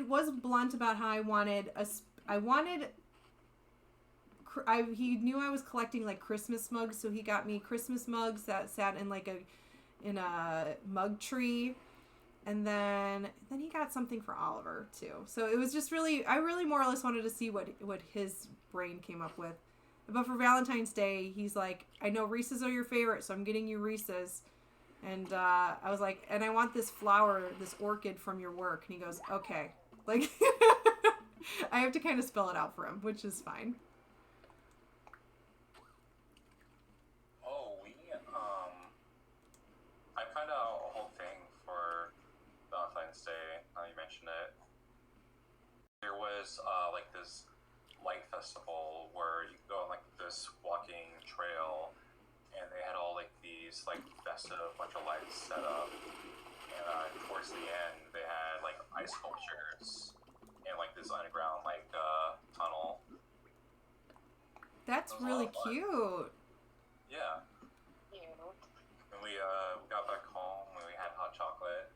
was blunt about how he knew I was collecting like Christmas mugs, so he got me Christmas mugs that sat in like in a mug tree. And then he got something for Oliver too. So it was just I really more or less wanted to see what his brain came up with. But for Valentine's Day, he's like, I know Reese's are your favorite, so I'm getting you Reese's. And I was like, and I want this flower, this orchid from your work. And he goes, okay. Like, I have to kind of spell it out for him, which is fine. Oh, I planned out a whole thing for Valentine's Day. Now you mentioned it. There was like this light festival where you could go on like this walking trail, and they had all like these like festive bunch of lights set up, and towards the end they had like ice sculptures and like this underground like tunnel. That's really cute. Yeah. And we got back home and we had hot chocolate.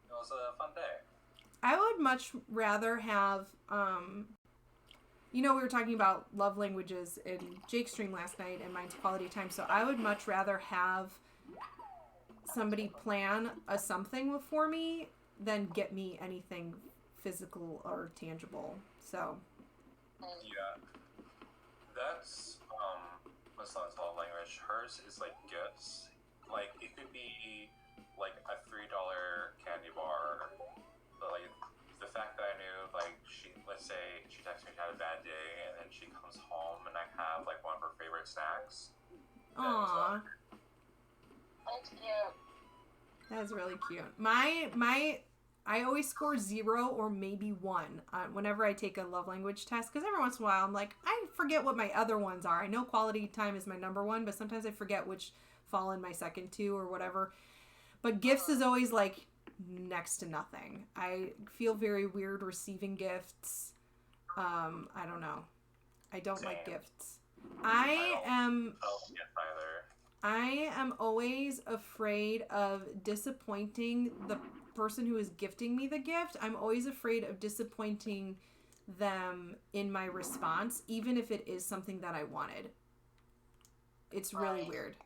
It was a fun day. I would much rather have we were talking about love languages in Jake's stream last night, and mine's quality time. So I would much rather have somebody plan a something for me than get me anything physical or tangible. So. Yeah. That's my son's love language. Hers is like gifts. Like it could be like a $3 candy bar, but like the fact that I knew like let's say she texts me she had a bad day, and then she comes home and I have like one of her favorite snacks. Aww. That's cute. That's really cute. I always score 0 or maybe 1 whenever I take a love language test, because every once in a while I'm like, I forget what my other ones are. I know quality time is my number 1, but sometimes I forget which fall in my second 2 or whatever. But gifts is always like next to nothing. I feel very weird receiving gifts. I don't know. I don't like gifts. I am always afraid of disappointing the person who is gifting me the gift. I'm always afraid of disappointing them in my response, even if it is something that I wanted. It's really weird.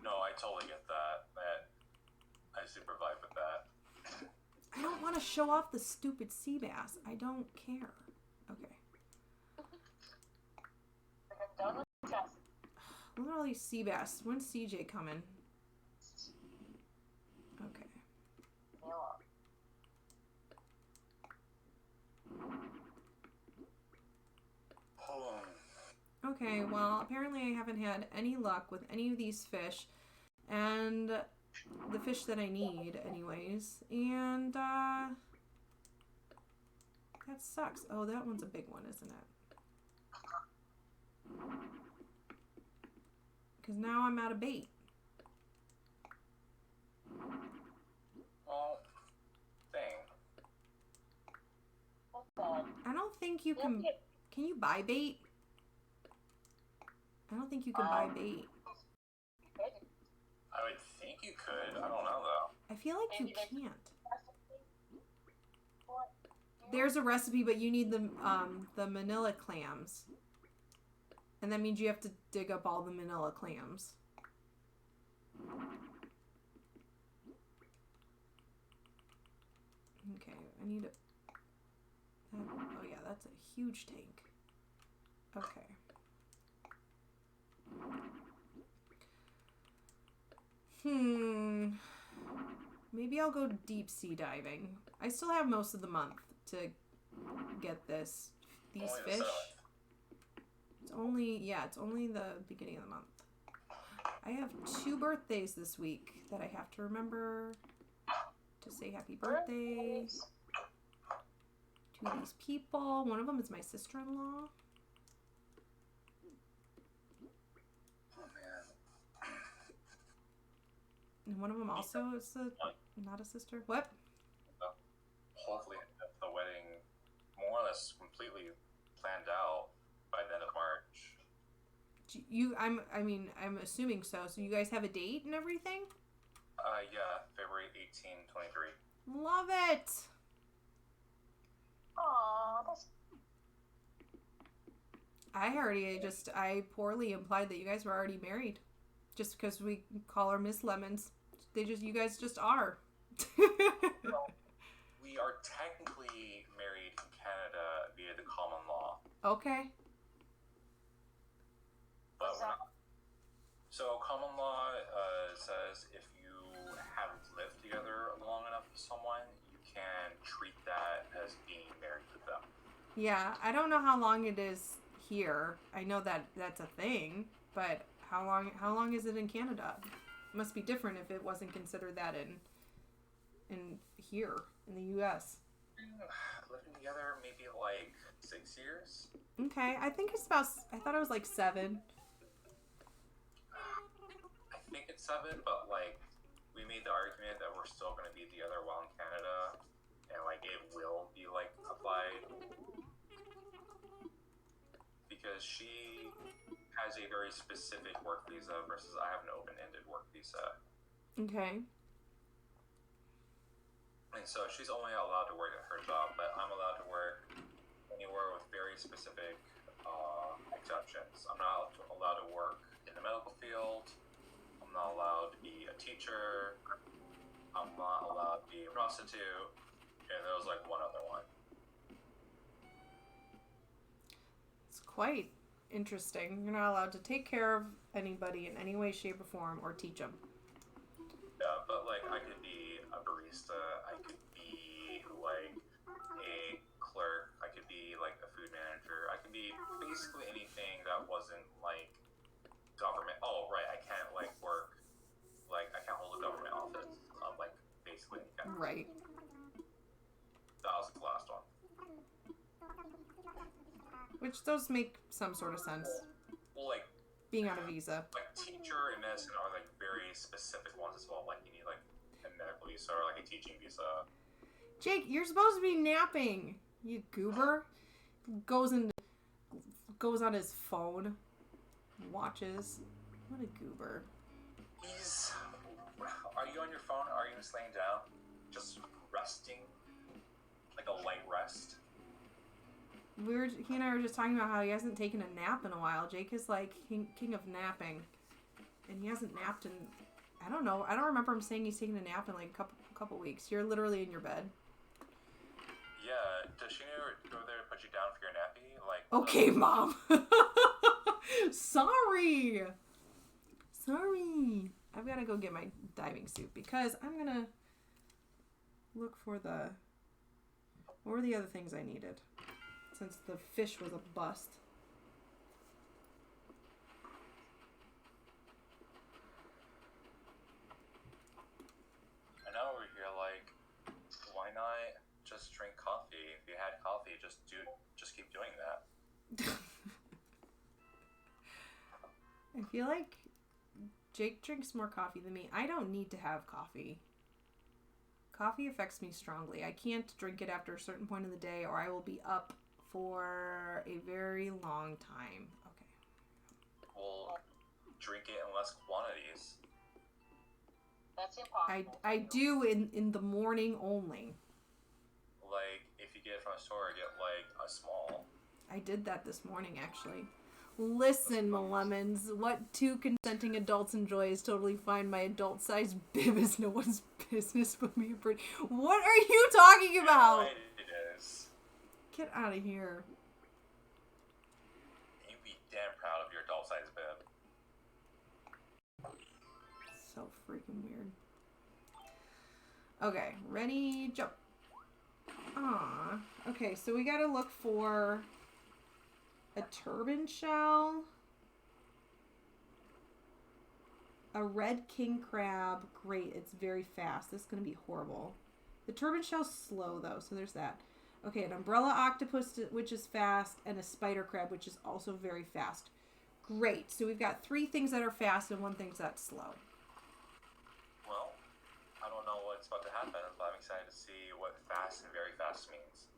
No, I totally get that. I super vibe with that. I don't want to show off the stupid sea bass. I don't care. Okay. I'm done with the test. Look at all these sea bass. When's CJ coming? Okay. Okay, well, apparently I haven't had any luck with any of these fish. And the fish that I need, anyways. And, that sucks. Oh, that one's a big one, isn't it? Because now I'm out of bait. Well, dang. I don't think you can... Can you buy bait? I don't think you can buy bait. I would think you could. I don't know, though. I feel like you can't. There's a recipe, but you need the manila clams. And that means you have to dig up all the manila clams. Okay, I need a... Oh yeah, that's a huge tank. Okay. Maybe I'll go deep sea diving. I still have most of the month to get these fish. It's only the beginning of the month. I have 2 birthdays this week that I have to remember to say happy birthday to these people. One of them is my sister-in-law. And one of them also is not a sister. What? Hopefully the wedding more or less completely planned out by the end of March. I'm assuming so. So you guys have a date and everything? Yeah, February 18, 23. Love it. Aww, I poorly implied that you guys were already married. Just because we call her Miss Lemons. You guys just are. Well, we are technically married in Canada via the common law. Okay. But we're not. So common law says if you haven't lived together long enough with someone, you can treat that as being married with them. Yeah, I don't know how long it is here. I know that that's a thing, but how long is it in Canada? It must be different if it wasn't considered that in here in the U.S. Living together maybe like 6 years. Okay, I thought it was like 7. I think it's 7, but like we made the argument that we're still going to be together while in Canada, and like it will be like applied because she has a very specific work visa versus I have an open-ended work visa. Okay. And so she's only allowed to work at her job, but I'm allowed to work anywhere with very specific exceptions. I'm not allowed to work in the medical field. I'm not allowed to be a teacher. I'm not allowed to be a prostitute. And there was like one other one. It's quite interesting. You're not allowed to take care of anybody in any way, shape, or form, or teach them. Yeah, but like I could be a barista. I could be like a clerk. I could be like a food manager. I could be basically anything that wasn't like government. Oh, right. I can't like work. Like I can't hold a government Right. That was the last one. Which those make some sort of sense. Well, like being on a visa. Like teacher and medicine are like very specific ones as well. Like you need like a medical visa or like a teaching visa. Jake, you're supposed to be napping. You goober. Goes on his phone. Watches. What a goober. Are you on your phone? Are you just laying down? Just resting? Like a light rest? He and I were just talking about how he hasn't taken a nap in a while. Jake is like king of napping. And he hasn't napped in, I don't know. I don't remember him saying he's taking a nap in like a couple weeks. You're literally in your bed. Yeah. Does she go there to put you down for your nappy? Like. Okay, Mom. Sorry. I've got to go get my diving suit because I'm going to look for what were the other things I needed? Since the fish was a bust. And now over here, like, why not just drink coffee? If you had coffee, just keep doing that. I feel like Jake drinks more coffee than me. I don't need to have coffee. Coffee affects me strongly. I can't drink it after a certain point of the day or I will be up for a very long time. Okay. Well, drink it in less quantities. That's impossible. I do in the morning only. Like, if you get it from a store, get like a small. I did that this morning, actually. Listen, Lemons, what two consenting adults enjoy is totally fine. My adult-sized bib is no one's business but me. What are you talking about? Right, it is. Get out of here. You'd be damn proud of your adult-sized bib. So freaking weird. Okay, ready, jump. Aww. Okay, so we gotta look for a turban shell, a red king crab. Great, it's very fast. This is gonna be horrible. The turban shell's slow though, so there's that. Okay, an umbrella octopus, which is fast, and a spider crab, which is also very fast. Great, so we've got 3 things that are fast and 1 thing that's slow. Well, I don't know what's about to happen, but I'm excited to see what fast and very fast means.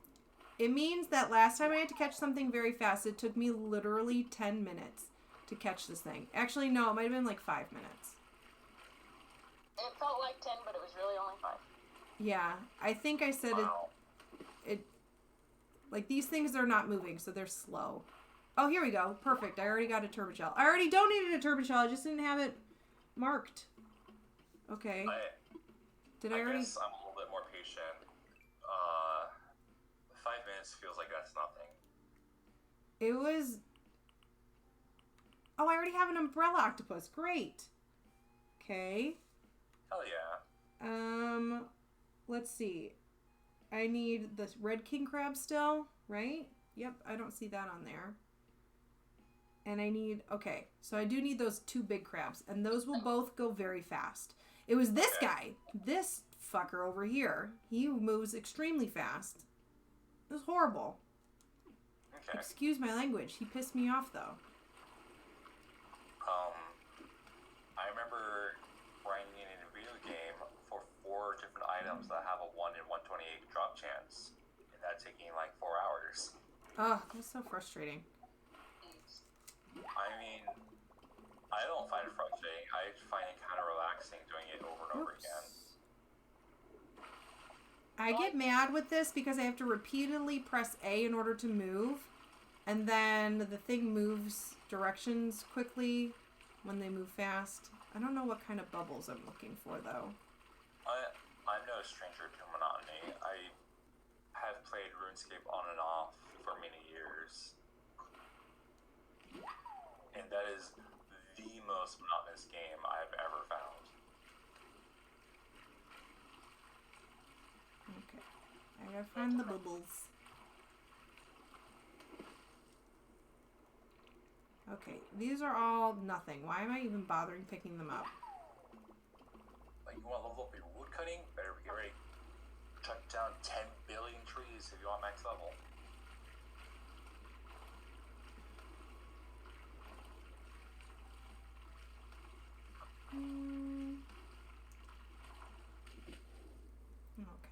It means that last time I had to catch something very fast, it took me literally 10 minutes to catch this thing. Actually, no, it might have been like 5 minutes. It felt like 10, but it was really only 5. Yeah, I think I said Wow. it like these things are not moving, so they're slow. Oh, here we go. Perfect. I already got a turban shell. I already donated a turban shell. I just didn't have it marked. Okay. Did I already? Guess I'm a little bit more patient. 5 minutes feels like that's nothing. It was. Oh, I already have an umbrella octopus. Great. Okay. Hell yeah. Let's see. I need this red king crab still, right? Yep, I don't see that on there. And I need, okay, so I do need those 2 big crabs, and those will both go very fast. It was this guy, this fucker over here. He moves extremely fast. It was horrible. Okay. Excuse my language. He pissed me off, though. I remember grinding in a video game for 4 different items that have a 1 in 128 drop chance, and that taking like 4 hours. Ugh, that's so frustrating. I mean, I don't find it frustrating. I find it kind of relaxing doing it over and over again. I get mad with this because I have to repeatedly press A in order to move, and then the thing moves directions quickly when they move fast. I don't know what kind of bubbles I'm looking for, though. I'm no stranger to monotony. I have played RuneScape on and off for many years. And that is the most monotonous game I've ever found. Okay. I gotta find the bubbles. Okay, these are all nothing. Why am I even bothering picking them up? Like, you want to level up your wood cutting? Better get ready. cut down 10 billion trees if you want max level.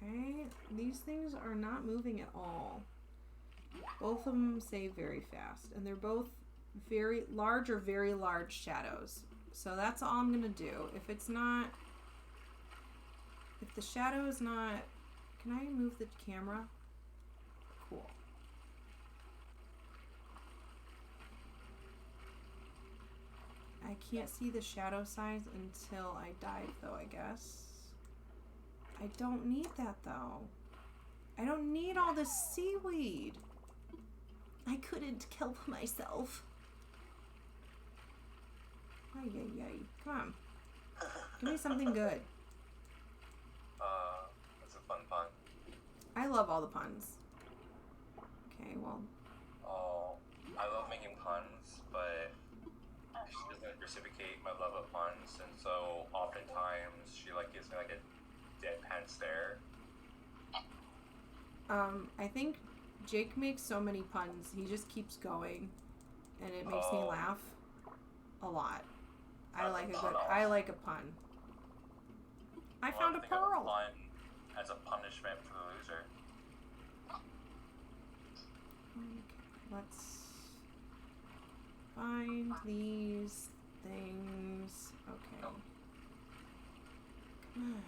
Okay, these things are not moving at all. Both of them save very fast, and they're both very large or very large shadows. So that's all I'm gonna do. If it's not, if the shadow is not, can I move the camera? Cool. I can't see the shadow size until I dive, though, I guess. I don't need that, though. I don't need all this seaweed. I couldn't kill myself. Ay, ay, ay. Come on. Give me something good. That's a fun pun. I love all the puns. Okay, well. Oh, I love making puns, but she doesn't reciprocate my love of puns, and so oftentimes she like gives me like a deadpan stare. I think Jake makes so many puns. He just keeps going, and it makes me laugh a lot. I like a pun. I found a pearl. Pun as a punishment for the loser. Okay, let's find these things. Okay. Come on.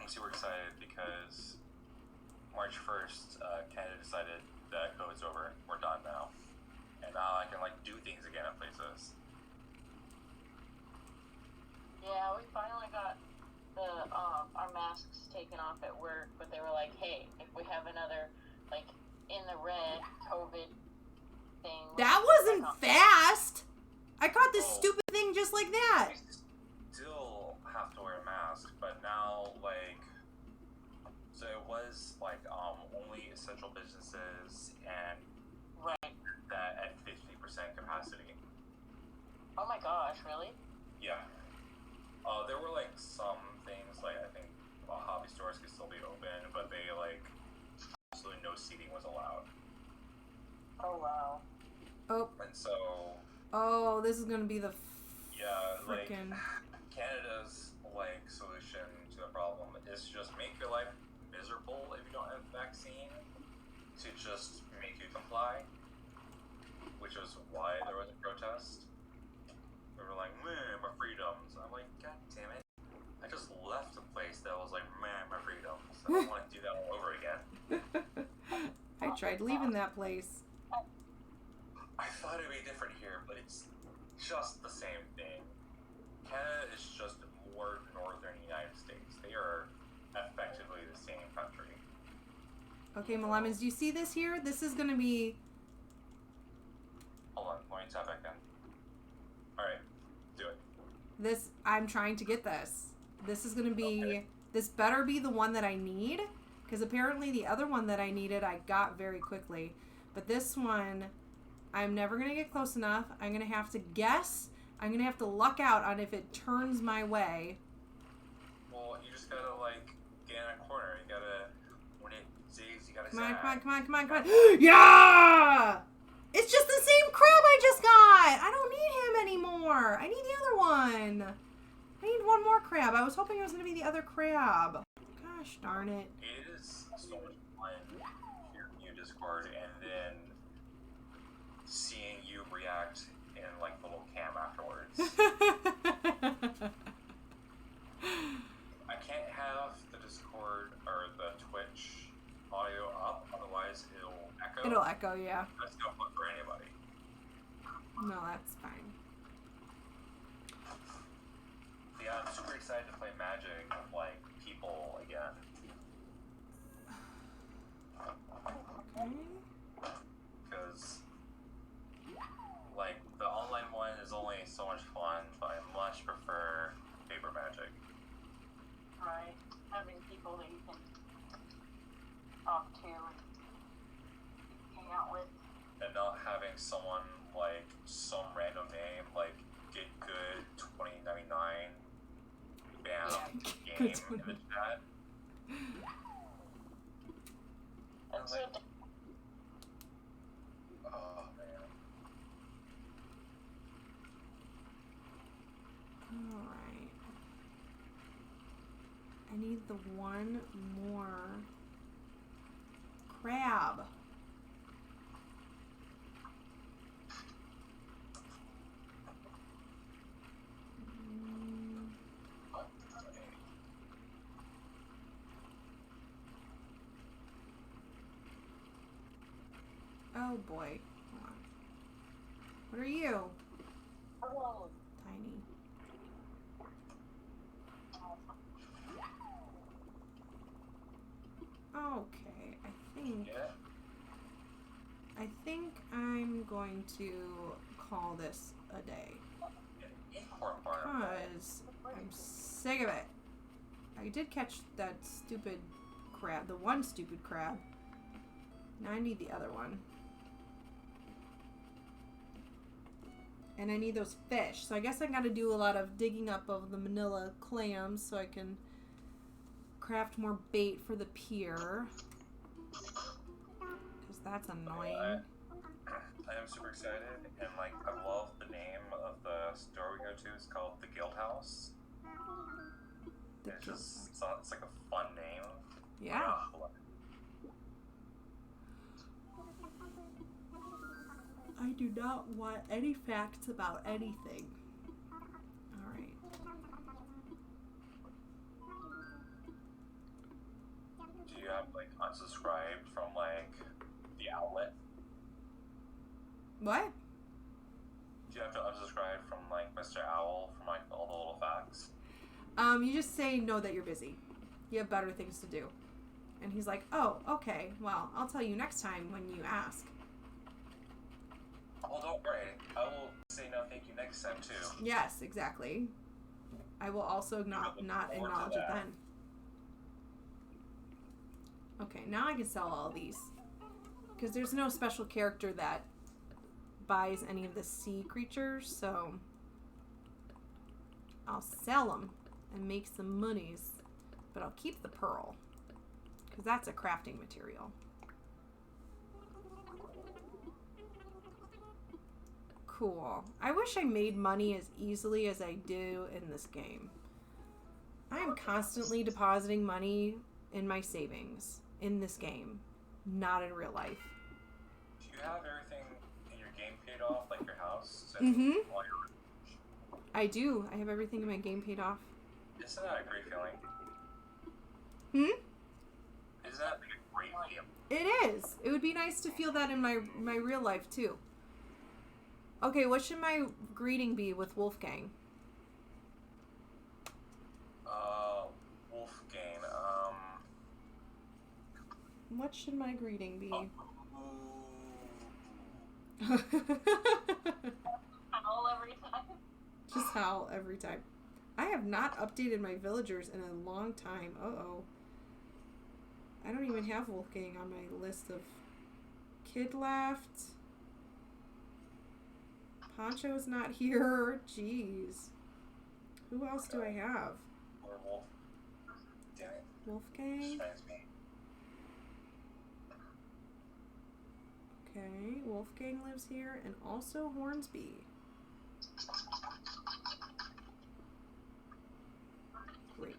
Super excited because March 1st, Canada decided that COVID's over. We're done now. And now I can, like, do things again at places. Yeah, we finally got the our masks taken off at work, but they were like, hey, if we have another, like, in the red COVID thing. That wasn't fast! I caught this stupid thing just like that! We still have to wear a mask, but now, like, so it was like only essential businesses and that at 50% capacity. Oh my gosh, really? Yeah. There were like some things, like I think hobby stores could still be open, but they like absolutely no seating was allowed. Oh wow. Oh. And so. Oh, this is gonna be the. Frickin'... like Canada's like solution to the problem is just make your life miserable if you don't have a vaccine to just make you comply, which is why there was a protest. They were like, man, my freedoms. I'm like, god damn it. I just left a place that was like, man, my freedoms. I don't want to do that all over again. I tried leaving that place. I thought it'd be different here, but it's just the same thing. Canada is just more northern United States. They are effectively the same country. Okay, Malemons, do you see this here? This is gonna be... Hold on, let me tap back in. Alright, do it. This, I'm trying to get this. This is gonna be... Okay. This better be the one that I need, because apparently the other one that I needed I got very quickly. But this one, I'm never gonna get close enough. I'm gonna have to guess. I'm gonna have to luck out on if it turns my way. Well, you just gotta, like, get in a corner. You gotta, when it zigs, you gotta Come on, zag. come on. Yeah! It's just the same crab I just got! I don't need him anymore. I need the other one. I need one more crab. I was hoping it was gonna be the other crab. Gosh darn it. It is so much fun hearing you Discord and then seeing you react in, like, the little cam afterwards. I can't have the Discord or the Twitch audio up, otherwise it'll echo. It'll echo, yeah. That's no fun for anybody. No, that's fine. Yeah, I'm super excited to play Magic with, like, people again. Okay. Because, like, the online one is only so much fun, but I much prefer paper Magic. Right. Having people that you can talk to and hang out with. And not having someone like some random name like Get Good 2099 bam game in the chat. That's like, so oh man. Alright. I need the one more crab. Oh boy. Hold on. What are you? Oh. Tiny. Okay, I think I'm going to call this a day. Because I'm sick of it. I did catch that stupid crab, the one stupid crab. Now I need the other one. And I need those fish. So I guess I gotta do a lot of digging up of the manila clams so I can craft more bait for the pier. Because that's annoying. I am super excited, and like I love the name of the store we go to. It's called the Guild House. It's like a fun name. Yeah. I love it. I do not want any facts about anything. Alright. Do you have like unsubscribed from like the outlet? What? Do you have to unsubscribe from like Mr. Owl from like all the little facts? You just say no that you're busy. You have better things to do. And he's like, oh, okay, well, I'll tell you next time when you ask. Oh, don't worry. I will say no thank you next time too. Yes, exactly. I will also not acknowledge it then. Okay, now I can sell all these. Because there's no special character that buys any of the sea creatures, so I'll sell them and make some monies. But I'll keep the pearl. Because that's a crafting material. Cool. I wish I made money as easily as I do in this game. I am constantly depositing money in my savings in this game, not in real life. Do you have everything in your game paid off, like your house? Mm-hmm. I do. I have everything in my game paid off. Isn't that a great feeling? Isn't that like a great feeling? It is. It would be nice to feel that in my real life too. Okay, what should my greeting be with Wolfgang? Wolfgang, What should my greeting be? Howl every time. Just howl every time. I have not updated my villagers in a long time. Uh-oh. I don't even have Wolfgang on my list of kid left. Poncho's not here. Jeez. Who else do I have? or Wolf. Damn it. Wolfgang. Distracts me. Okay, Wolfgang lives here, and also Hornsby. Great.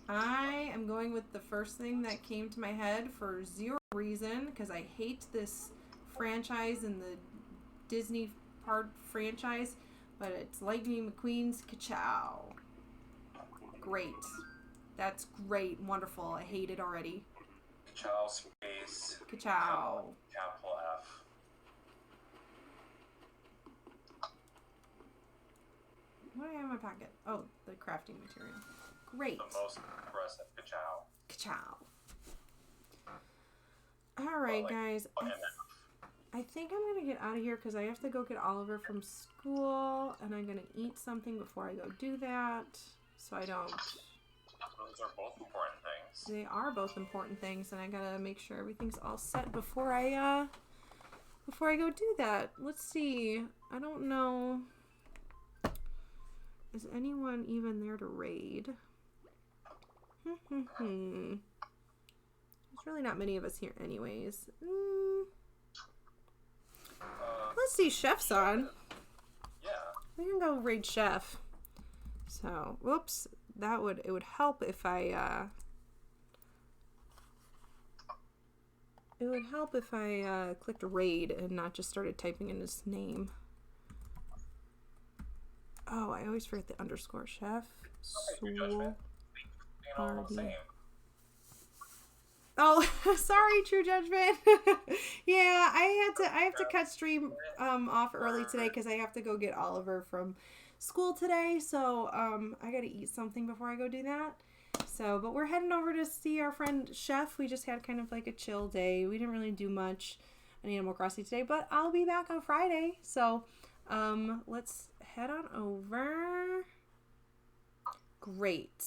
I am going with the first thing that came to my head for zero reason, because I hate this franchise and the Disney part franchise, but it's Lightning McQueen's Ka-Chow. Great. That's great. Wonderful. I hate it already. Ka-Chow space. Ka-Chow. Capital F. What do I have in my pocket? Oh, the crafting material. Great. The most impressive Ka-Chow. Ka-Chow. Alright, guys. I think I'm going to get out of here because I have to go get Oliver from school, and I'm going to eat something before I go do that. so I don't. Those are both important things. They are both important things, and I gotta make sure everything's all set before I go do that. Let's see. I don't know. Is anyone even there to raid? There's really not many of us here anyways. Let's see, Chef's on. Yeah. We can go raid Chef. So, whoops. It would help if I, clicked raid and not just started typing in his name. Oh, I always forget the underscore. Chef. Soul. Oh, sorry, True Judgment. Yeah, I have to cut stream off early today because I have to go get Oliver from school today. So I gotta eat something before I go do that. So, but we're heading over to see our friend Chef. We just had kind of like a chill day. We didn't really do much on Animal Crossing today, but I'll be back on Friday. So let's head on over. Great.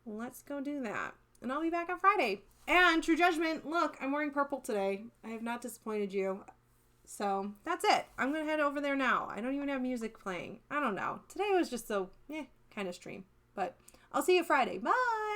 Let's go do that. And I'll be back on Friday. And True Judgment, look, I'm wearing purple today. I have not disappointed you. So that's it. I'm going to head over there now. I don't even have music playing. I don't know. Today was just so, kind of stream. But I'll see you Friday. Bye!